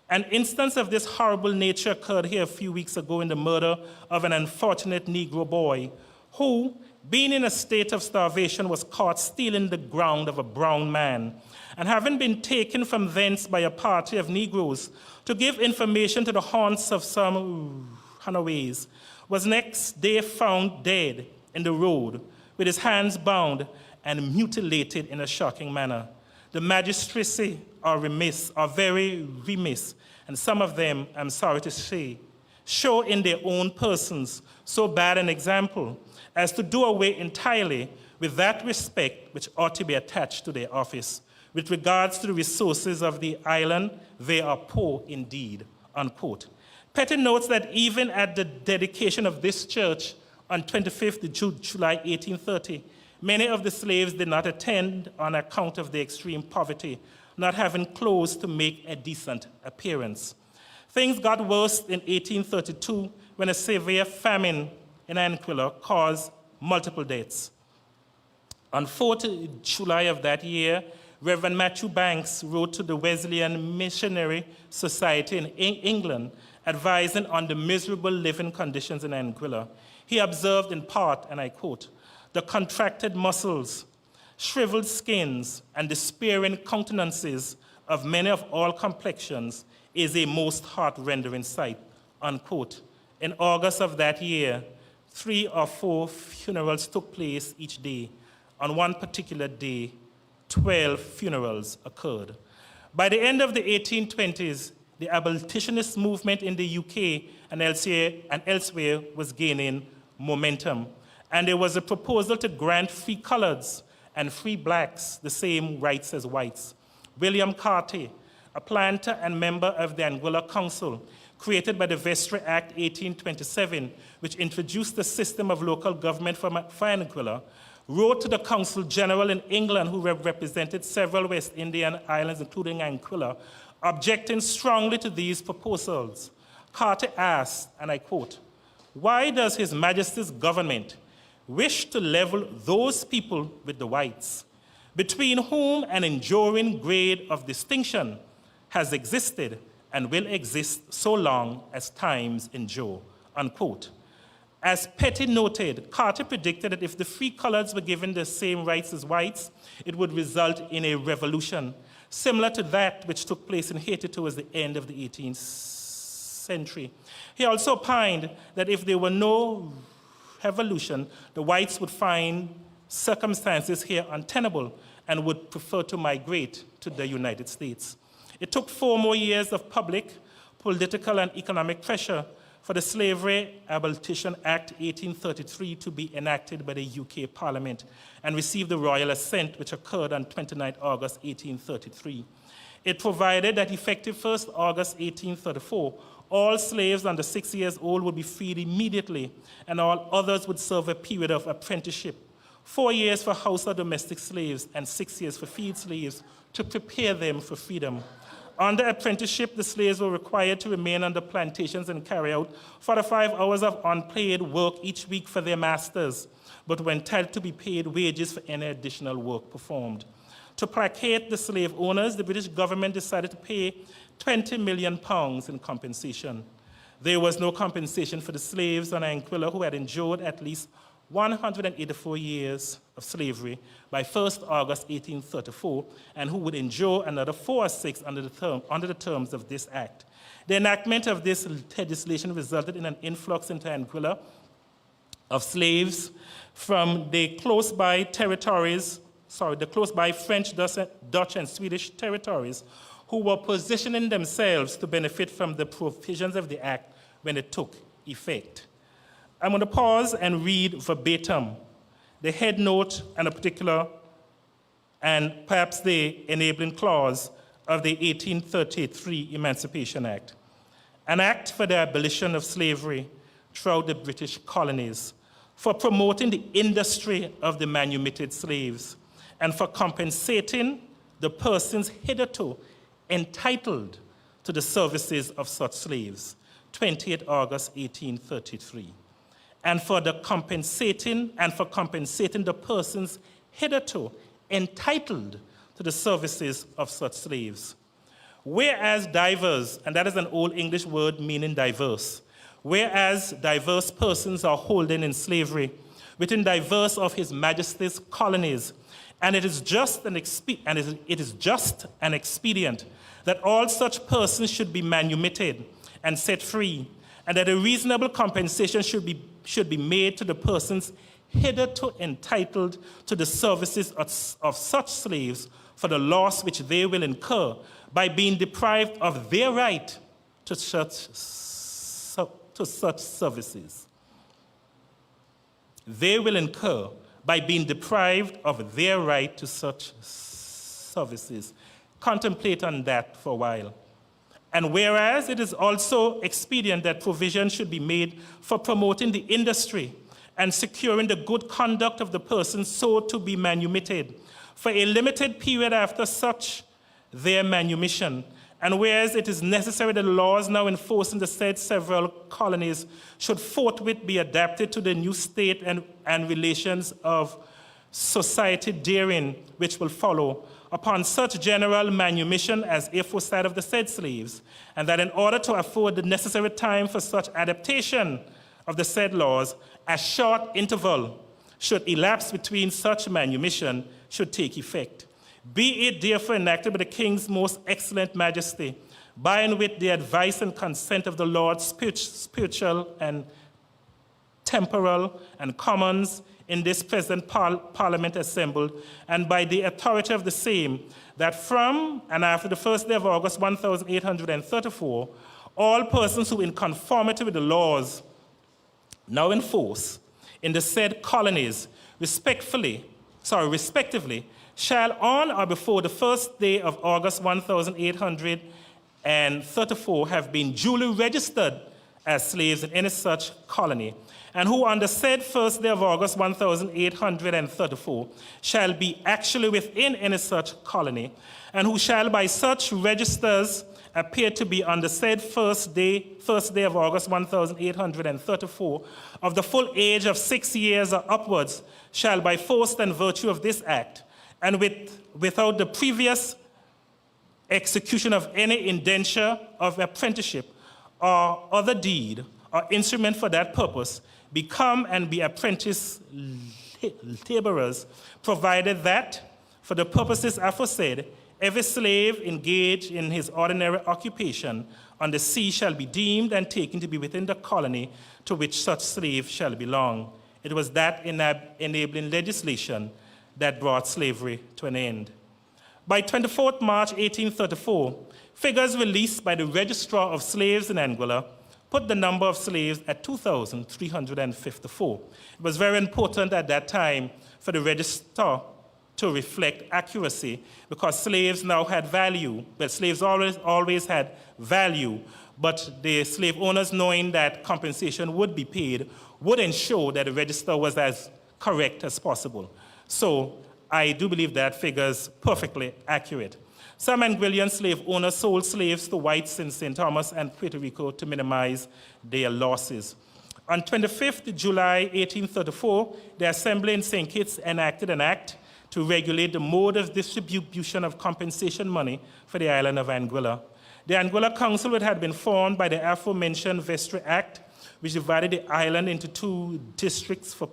Speaker 6: An instance of this horrible nature occurred here a few weeks ago in the murder of an unfortunate Negro boy who, being in a state of starvation, was caught stealing the ground of a brown man, and having been taken from thence by a party of Negroes to give information to the haunts of some runaways, was next day found dead in the road, with his hands bound and mutilated in a shocking manner. the magistracy are very remiss, and some of them, I'm sorry to say, show in their own persons so bad an example as to do away entirely with that respect which ought to be attached to their office. With regards to the resources of the island, they are poor indeed, unquote. Petty notes that even at the dedication of this church on 25th July 1830, many of the slaves did not attend on account of their extreme poverty, not having clothes to make a decent appearance. Things got worse in 1832 when a severe famine in Anguilla caused multiple deaths. On 4th July of that year, Reverend Matthew Banks wrote to the Wesleyan Missionary Society in England, advising on the miserable living conditions in Anguilla. He observed in part, and I quote, "The contracted muscles, shriveled skins, and despairing countenances of many of all complexions is a most heart-rendering sight," unquote. In August of that year, 3 or 4 funerals took place each day. On one particular day, 12 funerals occurred. By the end of the 1820s, the abolitionist movement in the UK and elsewhere was gaining momentum, and there was a proposal to grant free coloreds and free blacks the same rights as whites. William Carty, a planter and member of the Anguilla Council, created by the Vestry Act 1827, which introduced the system of local government for Anguilla, wrote to the Consul General in England, who represented several West Indian islands, including Anguilla, objecting strongly to these proposals. Carter asked, and I quote, "Why does His Majesty's government wish to level those people with the whites, between whom an enduring grade of distinction has existed and will exist so long as times endure," unquote. As Petty noted, Carter predicted that if the free coloreds were given the same rights as whites, it would result in a revolution, similar to that which took place in Haiti towards the end of the 18th century. He also opined that if there were no revolution, the whites would find circumstances here untenable and would prefer to migrate to the United States. It took 4 more years of public, political, and economic pressure for the Slavery Abolition Act 1833 to be enacted by the UK Parliament and receive the royal assent, which occurred on 29 August 1833. It provided that effective 1 August 1834, all slaves under 6 years old would be freed immediately, and all others would serve a period of apprenticeship, 4 years for house or domestic slaves, and 6 years for field slaves to prepare them for freedom. Under apprenticeship, the slaves were required to remain on the plantations and carry out 45 hours of unpaid work each week for their masters, but were entitled to be paid wages for any additional work performed. To placate the slave owners, the British government decided to pay £20 million in compensation. There was no compensation for the slaves on Anguilla who had endured at least 184 years of slavery by 1st August 1834, and who would endure another 4 or 6 under the terms of this act. The enactment of this legislation resulted in an influx into Anguilla of slaves from the close-by French, Dutch, and Swedish territories, who were positioning themselves to benefit from the provisions of the act when it took effect. I'm going to pause and read verbatim the head note and a particular, and perhaps the enabling clause of the 1833 Emancipation Act. An act for the abolition of slavery throughout the British colonies, for promoting the industry of the manumitted slaves, and for compensating the persons hitherto entitled to the services of such slaves, 28 August 1833. And for compensating the persons hitherto entitled to the services of such slaves. Whereas divers, and that is an Old English word meaning diverse, whereas diverse persons are holding in slavery within diverse of His Majesty's colonies, and it is just an expedient that all such persons should be manumitted and set free, and that a reasonable compensation should be made to the persons hitherto entitled to the services of such slaves for the loss which they will incur by being deprived of their right to such services. They will incur by being deprived of their right to such services. Contemplate on that for a while. And whereas it is also expedient that provision should be made for promoting the industry and securing the good conduct of the person so to be manumitted for a limited period after such their manumission, and whereas it is necessary that the laws now enforced in the said several colonies should forthwith be adapted to the new state and relations of society therein, which will follow, upon such general manumission as aforesaid of the said slaves, and that in order to afford the necessary time for such adaptation of the said laws, a short interval should elapse between such manumission should take effect. Be it therefore enacted by the King's most excellent majesty, by and with the advice and consent of the Lords spiritual and temporal and commons in this present parliament assembled, and by the authority of the same, that from and after the first day of August 1834, all persons who in conformity with the laws now in force in the said colonies respectively, shall on or before the first day of August 1834 have been duly registered as slaves in any such colony, and who on the said first day of August 1834 shall be actually within any such colony, and who shall by such registers appear to be on the said first day of August 1834 of the full age of 6 years or upwards, shall by force and virtue of this act, and without the previous execution of any indenture of apprenticeship or other deed or instrument for that purpose, become and be apprentice laborers, provided that, for the purposes aforesaid, every slave engaged in his ordinary occupation on the sea shall be deemed and taken to be within the colony to which such slave shall belong. It was that enabling legislation that brought slavery to an end. By 24th March 1834, figures released by the Registrar of Slaves in Anguilla put the number of slaves at 2,354. It was very important at that time for the Registrar to reflect accuracy, because slaves now had value. Well, slaves always had value, but the slave owners, knowing that compensation would be paid, would ensure that the register was as correct as possible. So I do believe that figure is perfectly accurate. Some Anguillan slave owners sold slaves to whites in St. Thomas and Puerto Rico to minimize their losses. On 25th July 1834, the Assembly in St. Kitts enacted an act to regulate the mode of distribution of compensation money for the island of Anguilla. The Anguilla Council, which had been formed by the aforementioned Vestry Act, which divided the island into 2 districts for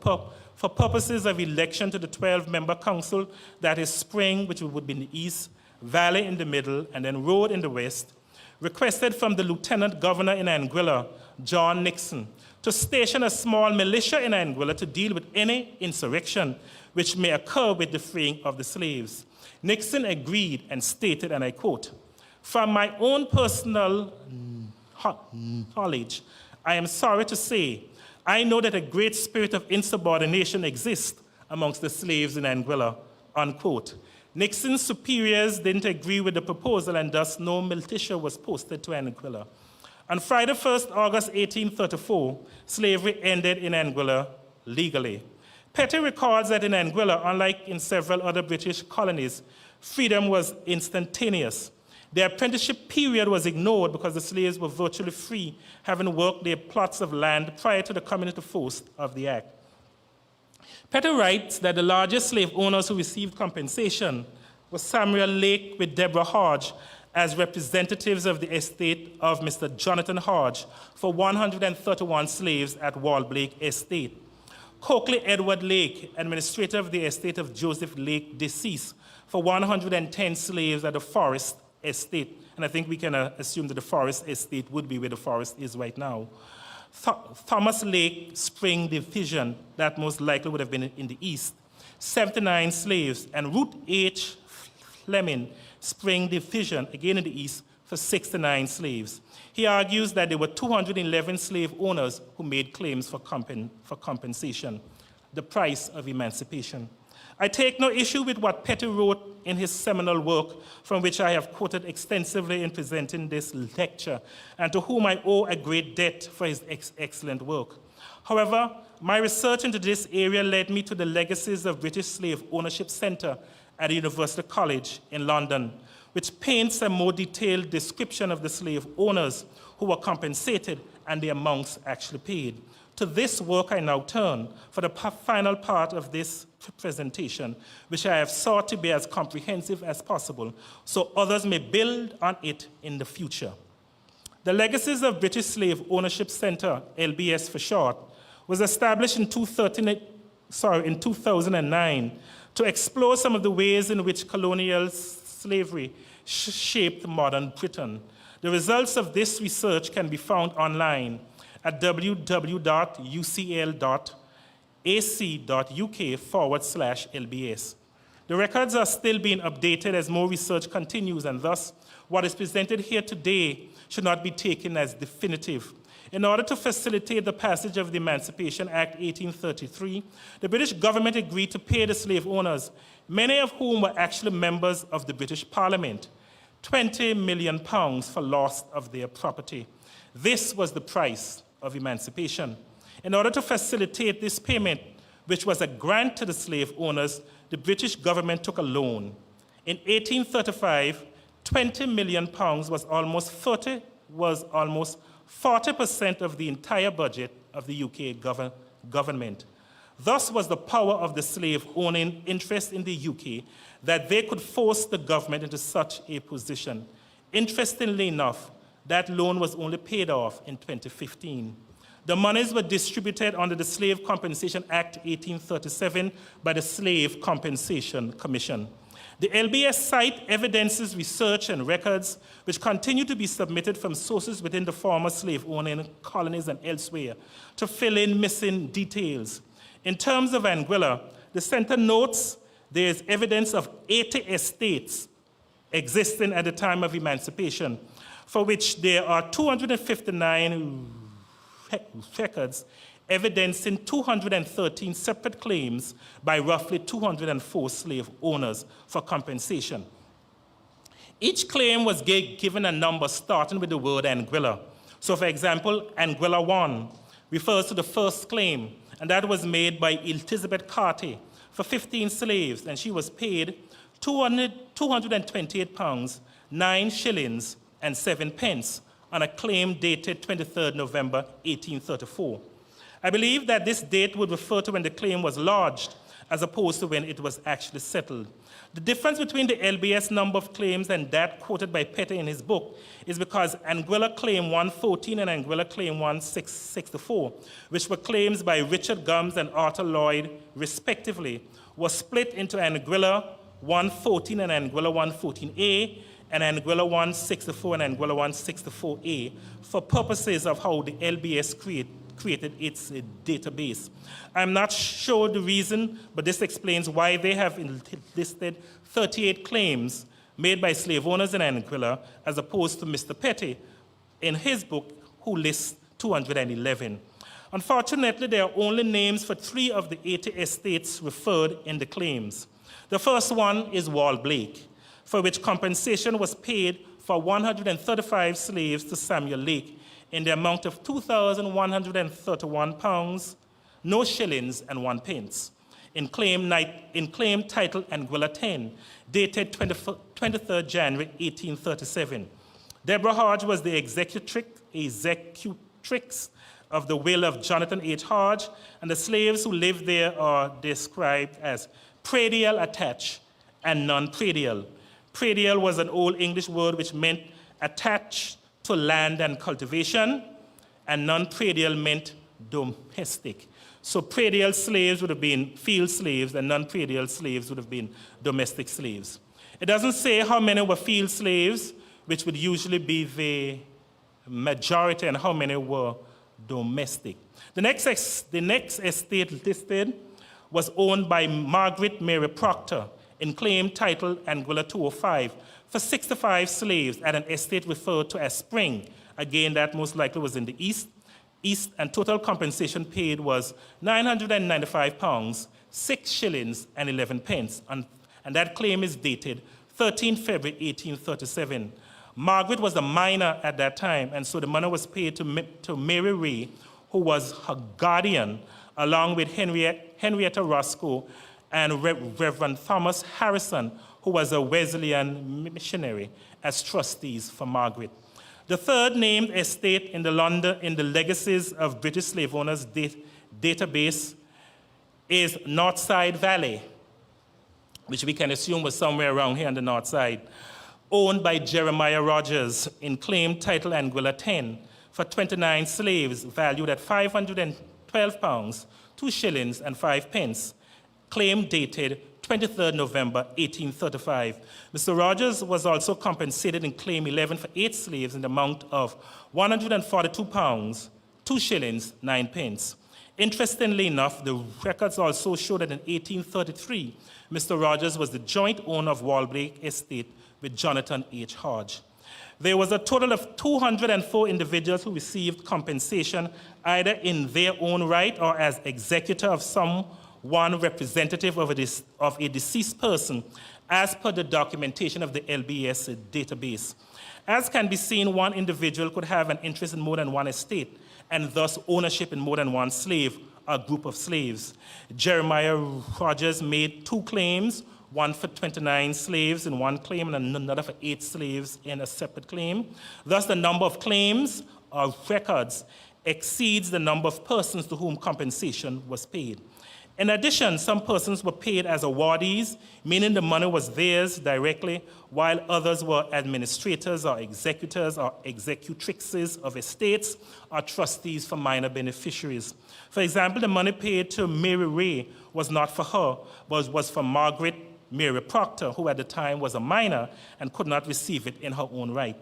Speaker 6: purposes of election to the 12-member council, that is Spring, which would be in the east, Valley in the middle, and then Road in the west, requested from the Lieutenant Governor in Anguilla, John Nixon, to station a small militia in Anguilla to deal with any insurrection which may occur with the freeing of the slaves. Nixon agreed and stated, and I quote, "From my own personal knowledge, I am sorry to say, I know that a great spirit of insubordination exists amongst the slaves in Anguilla," unquote. Nixon's superiors didn't agree with the proposal, and thus no militia was posted to Anguilla. On Friday, 1st August 1834, slavery ended in Anguilla legally. Petty records that in Anguilla, unlike in several other British colonies, freedom was instantaneous. The apprenticeship period was ignored because the slaves were virtually free, having worked their plots of land prior to the coming into force of the Act. Petty writes that the largest slave owners who received compensation were Samuel Lake with Deborah Hodge as representatives of the estate of Mr. Jonathan Hodge for 131 slaves at Wallblake Estate. Coakley Edward Lake, administrator of the estate of Joseph Lake, deceased, for 110 slaves at the Forest Estate. And I think we can assume that the Forest Estate would be where the forest is right now. Thomas Lake Spring Division, that most likely would have been in the east, 79 slaves, and Ruth H. Fleming Spring Division, again in the East, for 69 slaves. He argues that there were 211 slave owners who made claims for compensation, the price of emancipation. I take no issue with what Petty wrote in his seminal work, from which I have quoted extensively in presenting this lecture, and to whom I owe a great debt for his excellent work. However, my research into this area led me to the Legacies of British Slave Ownership Center at University College in London, which paints a more detailed description of the slave owners who were compensated and the amounts actually paid. To this work I now turn for the final part of this presentation, which I have sought to be as comprehensive as possible so others may build on it in the future. The Legacies of British Slave Ownership Center, LBS for short, was established in 2009 to explore some of the ways in which colonial slavery shaped modern Britain. The results of this research can be found online at www.ucl.ac.uk/LBS. The records are still being updated as more research continues, and thus what is presented here today should not be taken as definitive. In order to facilitate the passage of the Emancipation Act 1833, the British government agreed to pay the slave owners, many of whom were actually members of the British Parliament, £20 million for loss of their property. This was the price of emancipation. In order to facilitate this payment, which was a grant to the slave owners, the British government took a loan. In 1835, £20 million was almost 40% of the entire budget of the UK government. Thus was the power of the slave-owning interest in the UK that they could force the government into such a position. Interestingly enough, that loan was only paid off in 2015. The monies were distributed under the Slave Compensation Act 1837 by the Slave Compensation Commission. The LBS site evidences research and records which continue to be submitted from sources within the former slave-owning colonies and elsewhere to fill in missing details. In terms of Anguilla, the center notes there is evidence of 80 estates existing at the time of emancipation, for which there are 259 records evidencing 213 separate claims by roughly 204 slave owners for compensation. Each claim was given a number starting with the word Anguilla. So, for example, Anguilla 1 refers to the first claim, and that was made by Elizabeth Carty for 15 slaves, and she was paid £228, 9 shillings, and 7 pence on a claim dated 23rd November 1834. I believe that this date would refer to when the claim was lodged as opposed to when it was actually settled. The difference between the LBS number of claims and that quoted by Petty in his book is because Anguilla Claim 114 and Anguilla Claim 164, which were claims by Richard Gums and Arthur Lloyd respectively, were split into Anguilla 114 and Anguilla 114A, and Anguilla 164 and Anguilla 164A for purposes of how the LBS created its database. I'm not sure the reason, but this explains why they have listed 38 claims made by slave owners in Anguilla, as opposed to Mr. Petty in his book, who lists 211. Unfortunately, there are only names for 3 of the 80 estates referred in the claims. The first one is Wall Blake, for which compensation was paid for 135 slaves to Samuel Lake in the amount of £2,131, no shillings and 1 pence, in claim titled Anguilla 10, dated 23rd January 1837. Deborah Hodge was the executrix of the will of Jonathan H. Hodge, and the slaves who lived there are described as predial attached and non-predial. Predial was an Old English word which meant attached to land and cultivation, and non-predial meant domestic. So predial slaves would have been field slaves, and non-predial slaves would have been domestic slaves. It doesn't say how many were field slaves, which would usually be the majority, and how many were domestic. The next estate listed was owned by Margaret Mary Proctor in claim title Anguilla 205 for 65 slaves at an estate referred to as Spring. Again, that most likely was in the east, and total compensation paid was £995, 6 shillings and 11 pence, and that claim is dated 13 February 1837. Margaret was a minor at that time, and so the money was paid to Mary Ray, who was her guardian, along with Henrietta Roscoe and Reverend Thomas Harrison, who was a Wesleyan missionary, as trustees for Margaret. The third named estate in the Legacies of British Slave Owners database is Northside Valley, which we can assume was somewhere around here on the north side, owned by Jeremiah Rogers in claim title Anguilla 10 for 29 slaves valued at £512, 2 shillings and 5 pence. Claim dated 23rd November 1835. Mr. Rogers was also compensated in claim 11 for 8 slaves in the amount of £142, 2 shillings, 9 pence. Interestingly enough, the records also show that in 1833, Mr. Rogers was the joint owner of Walblake Estate with Jonathan H. Hodge. There was a total of 204 individuals who received compensation either in their own right or as executor of one representative of a deceased person, as per the documentation of the LBS database. As can be seen, one individual could have an interest in more than one estate, and thus ownership in more than one slave or group of slaves. Jeremiah Rogers made 2 claims, one for 29 slaves in one claim and another for 8 slaves in a separate claim. Thus, the number of claims or records exceeds the number of persons to whom compensation was paid. In addition, some persons were paid as awardees, meaning the money was theirs directly, while others were administrators or executors or executrixes of estates or trustees for minor beneficiaries. For example, the money paid to Mary Ray was not for her, but was for Margaret Mary Proctor, who at the time was a minor and could not receive it in her own right.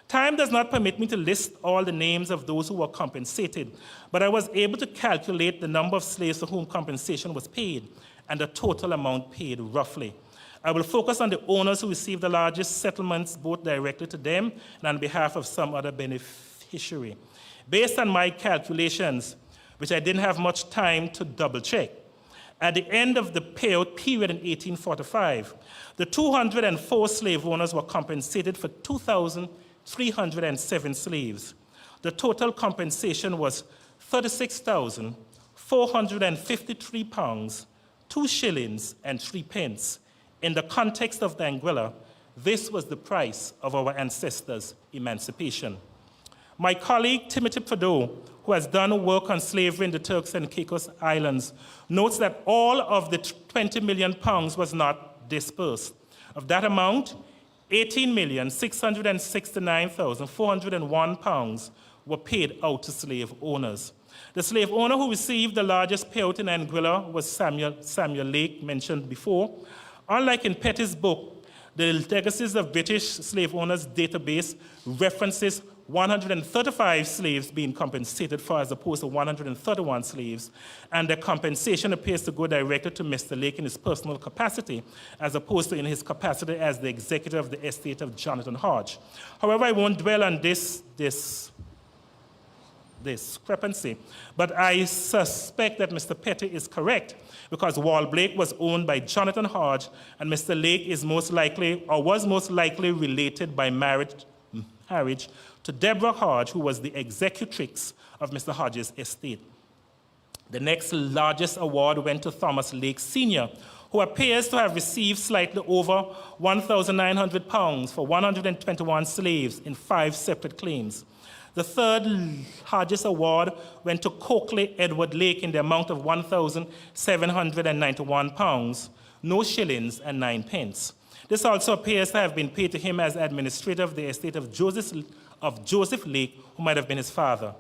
Speaker 6: Time does not permit me to list all the names of those who were compensated, but I was able to calculate the number of slaves to whom compensation was paid and the total amount paid roughly. I will focus on the owners who received the largest settlements, both directly to them and on behalf of some other beneficiary. Based on my calculations, which I didn't have much time to double check, at the end of the payout period in 1845, the 204 slave owners were compensated for 2,307 slaves. The total compensation was £36,453, 2 shillings and 3 pence. In the context of the Anguilla, this was the price of our ancestors' emancipation. My colleague Timothy Prideaux, who has done work on slavery in the Turks and Caicos Islands, notes that all of the £20 million was not dispersed. Of that amount, £18,669,401 were paid out to slave owners. The slave owner who received the largest payout in Anguilla was Samuel Lake, mentioned before. Unlike in Petty's book, the Legacies of British Slave Owners database references 135 slaves being compensated for as opposed to 131 slaves, and the compensation appears to go directly to Mr. Lake in his personal capacity as opposed to in his capacity as the executor of the estate of Jonathan Hodge. However, I won't dwell on this discrepancy, but I suspect that Mr. Petty is correct because Walblake was owned by Jonathan Hodge, and Mr. Lake is most likely, or was most likely, related by marriage to Deborah Hodge, who was the executrix of Mr. Hodge's estate. The next largest award went to Thomas Lake Sr., who appears to have received slightly over £1,900 for 121 slaves in 5 separate claims. The third largest award went to Coakley Edward Lake in the amount of £1,791, no shillings and 9 pence. This also appears to have been paid to him as administrator of the estate of Joseph Lake, who might have been his father.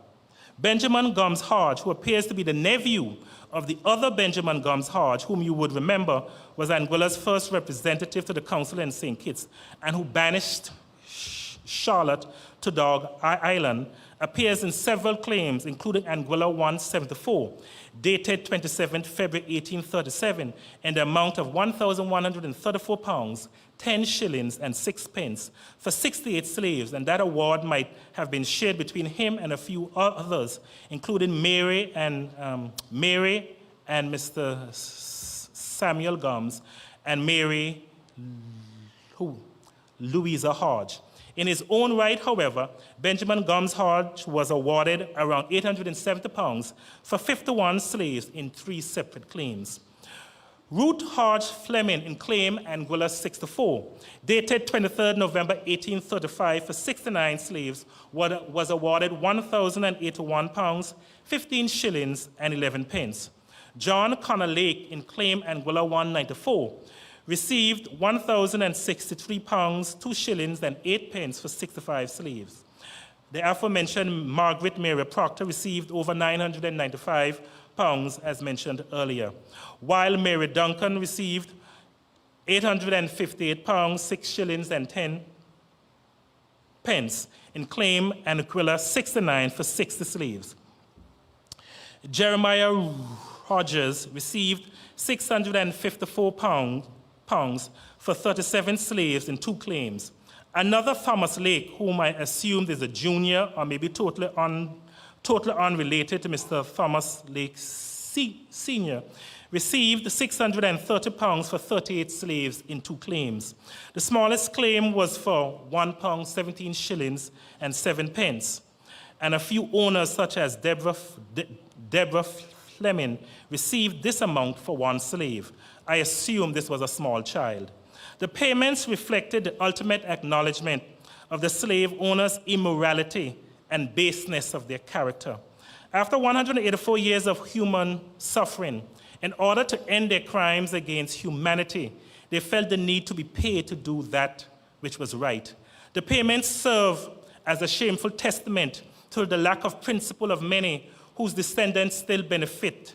Speaker 6: Benjamin Gums Hodge, who appears to be the nephew of the other Benjamin Gums Hodge, whom you would remember was Anguilla's first representative to the council in St. Kitts, and who banished Charlotte to Dog Island appears in several claims, including Anguilla 174, dated 27 February 1837, in the amount of £1,134, 10 shillings and 6 pence for 68 slaves, and that award might have been shared between him and a few others, including Mary and Mr. Samuel Gums and Mary Louisa Hodge. In his own right, however, Benjamin Gums Hodge was awarded around £870 for 51 slaves in 3 separate claims. Ruth Hodge Fleming in claim Anguilla 64, dated 23 November 1835 for 69 slaves, was awarded £1,081, 15 shillings and 11 pence. John Connor Lake in claim Anguilla 194 received £1,063, 2 shillings and 8 pence for 65 slaves. The aforementioned Margaret Mary Proctor received over £995, as mentioned earlier, while Mary Duncan received £858, 6 shillings and 10 pence in claim Anguilla 69 for 60 slaves. Jeremiah Rogers received £654 for 37 slaves in 2 claims. Another Thomas Lake, whom I assumed is a junior or maybe totally unrelated to Mr. Thomas Lake Sr., received £630 for 38 slaves in 2 claims. The smallest claim was for £1, 17 shillings and 7 pence. And a few owners, such as Deborah Fleming, received this amount for 1 slave. I assume this was a small child. The payments reflected the ultimate acknowledgement of the slave owners' immorality and baseness of their character. After 184 years of human suffering, in order to end their crimes against humanity, they felt the need to be paid to do that which was right. The payments serve as a shameful testament to the lack of principle of many whose descendants still benefit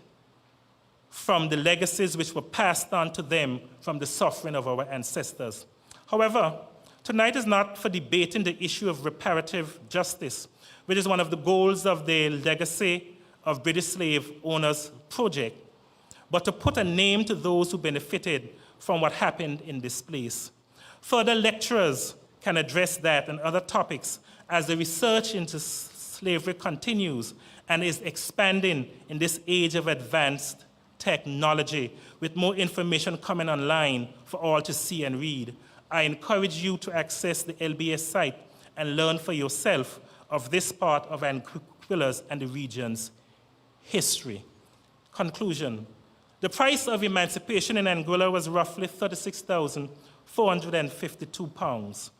Speaker 6: from the legacies which were passed on to them from the suffering of our ancestors. However, tonight is not for debating the issue of reparative justice, which is one of the goals of the Legacy of British Slave Owners project, but to put a name to those who benefited from what happened in this place. Further lecturers can address that and other topics as the research into slavery continues and is expanding in this age of advanced technology, with more information coming online for all to see and read. I encourage you to access the LBS site and learn for yourself of this part of Anguilla's and the region's history. Conclusion. The price of emancipation in Anguilla was roughly £36,452.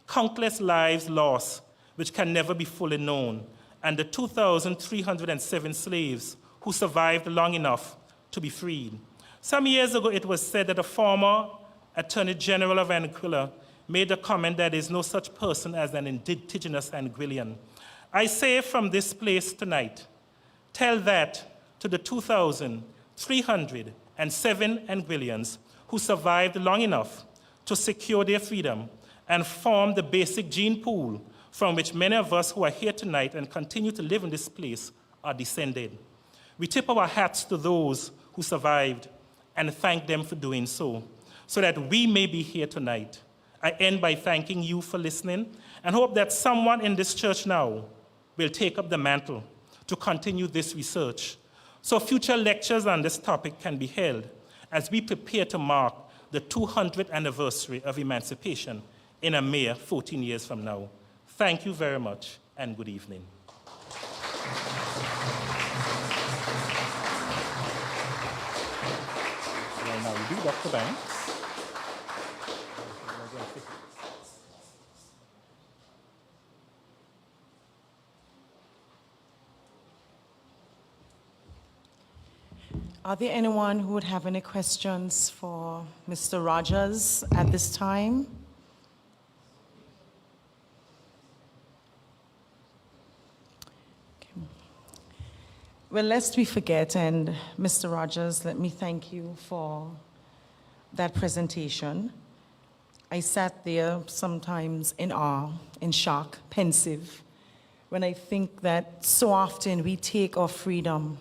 Speaker 6: Countless lives lost, which can never be fully known, and the 2,307 slaves who survived long enough to be freed. Some years ago, it was said that a former Attorney General of Anguilla made a comment that there is no such person as an indigenous Anguillian. I say from this place tonight, tell that to the 2,307 Anguillians who survived long enough to secure their freedom and form the basic gene pool from which many of us who are here tonight and continue to live in this place are descended. We tip our hats to those who survived and thank them for doing so that we may be here tonight. I end by thanking you for listening and hope that someone in this church now will take up the mantle to continue this research so future lectures on this topic can be held as we prepare to mark the 200th anniversary of emancipation in a mere 14 years from now. Thank you very much and good evening. Now we do Dr. Banks.
Speaker 2: Are there anyone who would have any questions for Mr. Rogers at this time? Okay. Well, lest we forget, and Mr. Rogers, let me thank you for that presentation. I sat there sometimes in awe, in shock, pensive, when I think that so often we take our freedom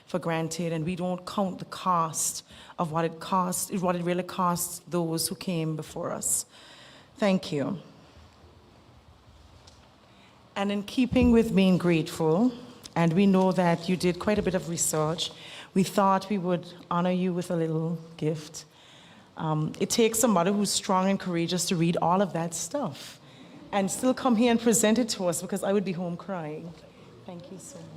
Speaker 2: for granted and we don't count the cost of what it costs, what it really costs those who came before us. Thank you. And in keeping with being grateful, and we know that you did quite a bit of research, we thought we would honor you with a little gift. It takes somebody who's strong and courageous to read all of that stuff and still come here and present it to us, because I would be home crying. Thank you so much.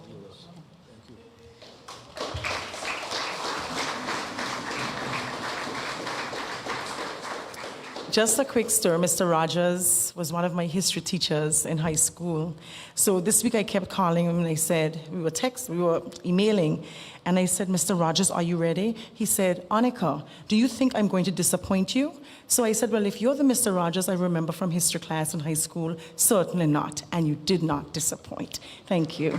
Speaker 2: Just a quick story. Mr. Rogers was one of my history teachers in high school. So this week I kept calling him and I said, we were emailing, and I said, Mr. Rogers, are you ready? He said, Annika, do you think I'm going to disappoint you? So I said, well, if you're the Mr. Rogers I remember from history class in high school, certainly not. And you did not disappoint. Thank you.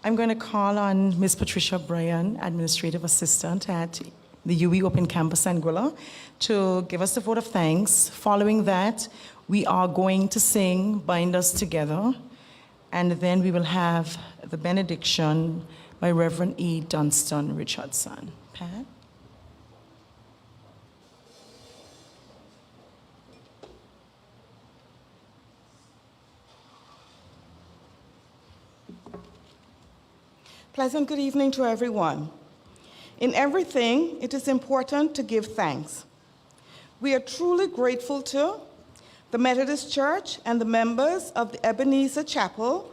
Speaker 2: I'm going to call on Ms. Patricia Bryan, Administrative Assistant at the UE Open Campus Anguilla, to give us the vote of thanks. Following that, we are going to sing Bind Us Together, and then we will have the benediction by Reverend E. Dunstan Richardson. Pat?
Speaker 7: Pleasant good evening to everyone. In everything, it is important to give thanks. We are truly grateful to the Methodist Church and the members of the Ebenezer Chapel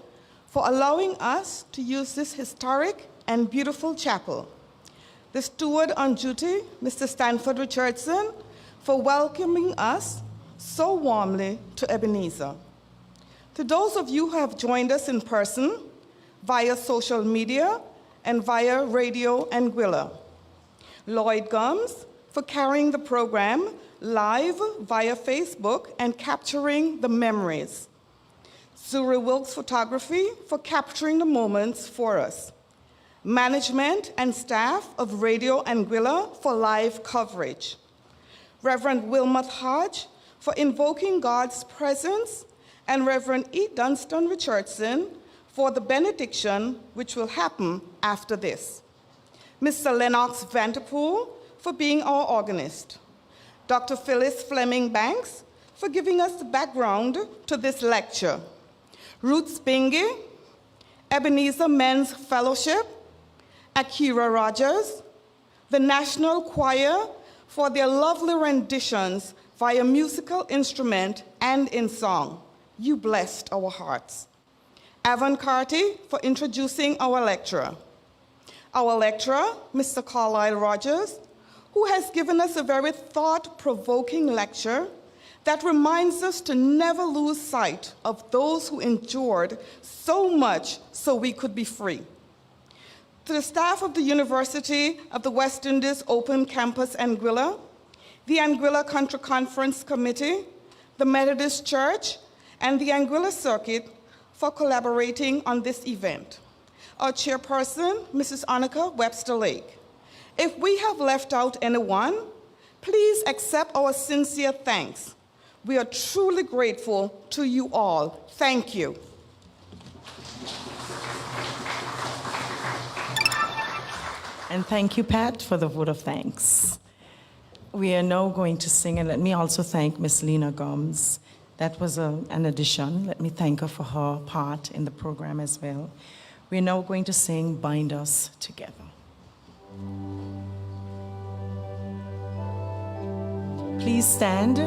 Speaker 7: for allowing us to use this historic and beautiful chapel. The steward on duty, Mr. Stanford Richardson, for welcoming us so warmly to Ebenezer. To those of you who have joined us in person, via social media, and via Radio Anguilla. Lloyd Gums for carrying the program live via Facebook and capturing the memories. Zuri Wilkes Photography for capturing the moments for us. Management and staff of Radio Anguilla for live coverage. Reverend Wilmot Hodge for invoking God's presence, and Reverend E. Dunstan Richardson for the benediction, which will happen after this. Mr. Lennox Vanderpool for being our organist. Dr. Phyllis Fleming Banks for giving us the background to this lecture. Ruth Spingy, Ebenezer Men's Fellowship, Akira Rogers, the National Choir for their lovely renditions via musical instrument and in song. You blessed our hearts. Evan Carty for introducing our lecturer. Our lecturer, Mr. Carlyle Rogers, who has given us a very thought-provoking lecture that reminds us to never lose sight of those who endured so much so we could be free. To the staff of the University of the West Indies Open Campus Anguilla, the Anguilla Country Conference Committee, the Methodist Church, and the Anguilla Circuit for collaborating on this event. Our chairperson, Mrs. Annika Webster Lake. If we have left out anyone, please accept our sincere thanks. We are truly grateful to you all. Thank you.
Speaker 2: And thank you, Pat, for the vote of thanks. We are now going to sing, and let me also thank Miss Lena Gomes. That was an addition. Let me thank her for her part in the program as well. We're now going to sing Bind Us Together. Please stand.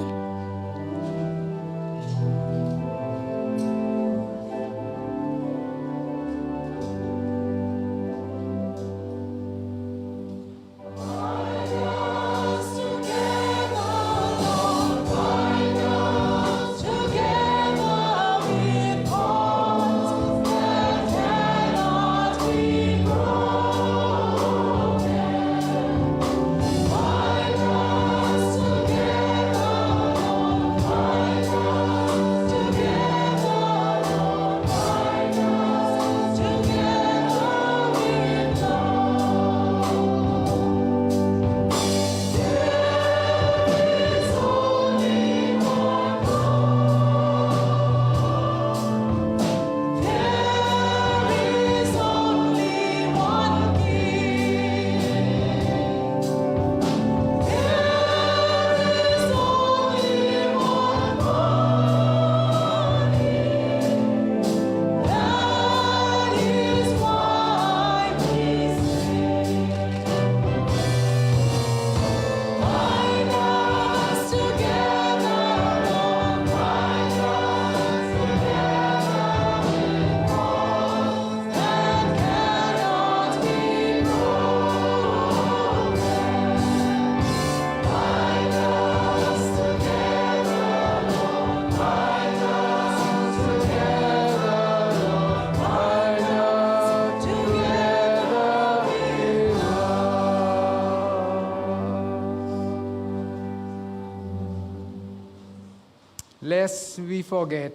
Speaker 8: lest we forget.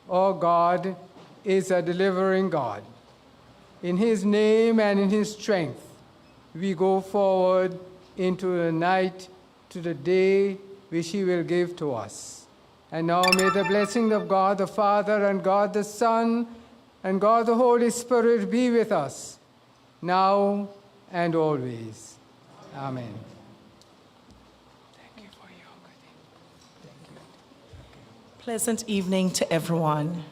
Speaker 8: Our God is a delivering God. In his name and in his strength, we go forward into the night to the day which he will give to us. And now may the blessing of God the Father and God the Son and God the Holy Spirit be with us, now and always. Amen.
Speaker 2: Pleasant evening to everyone.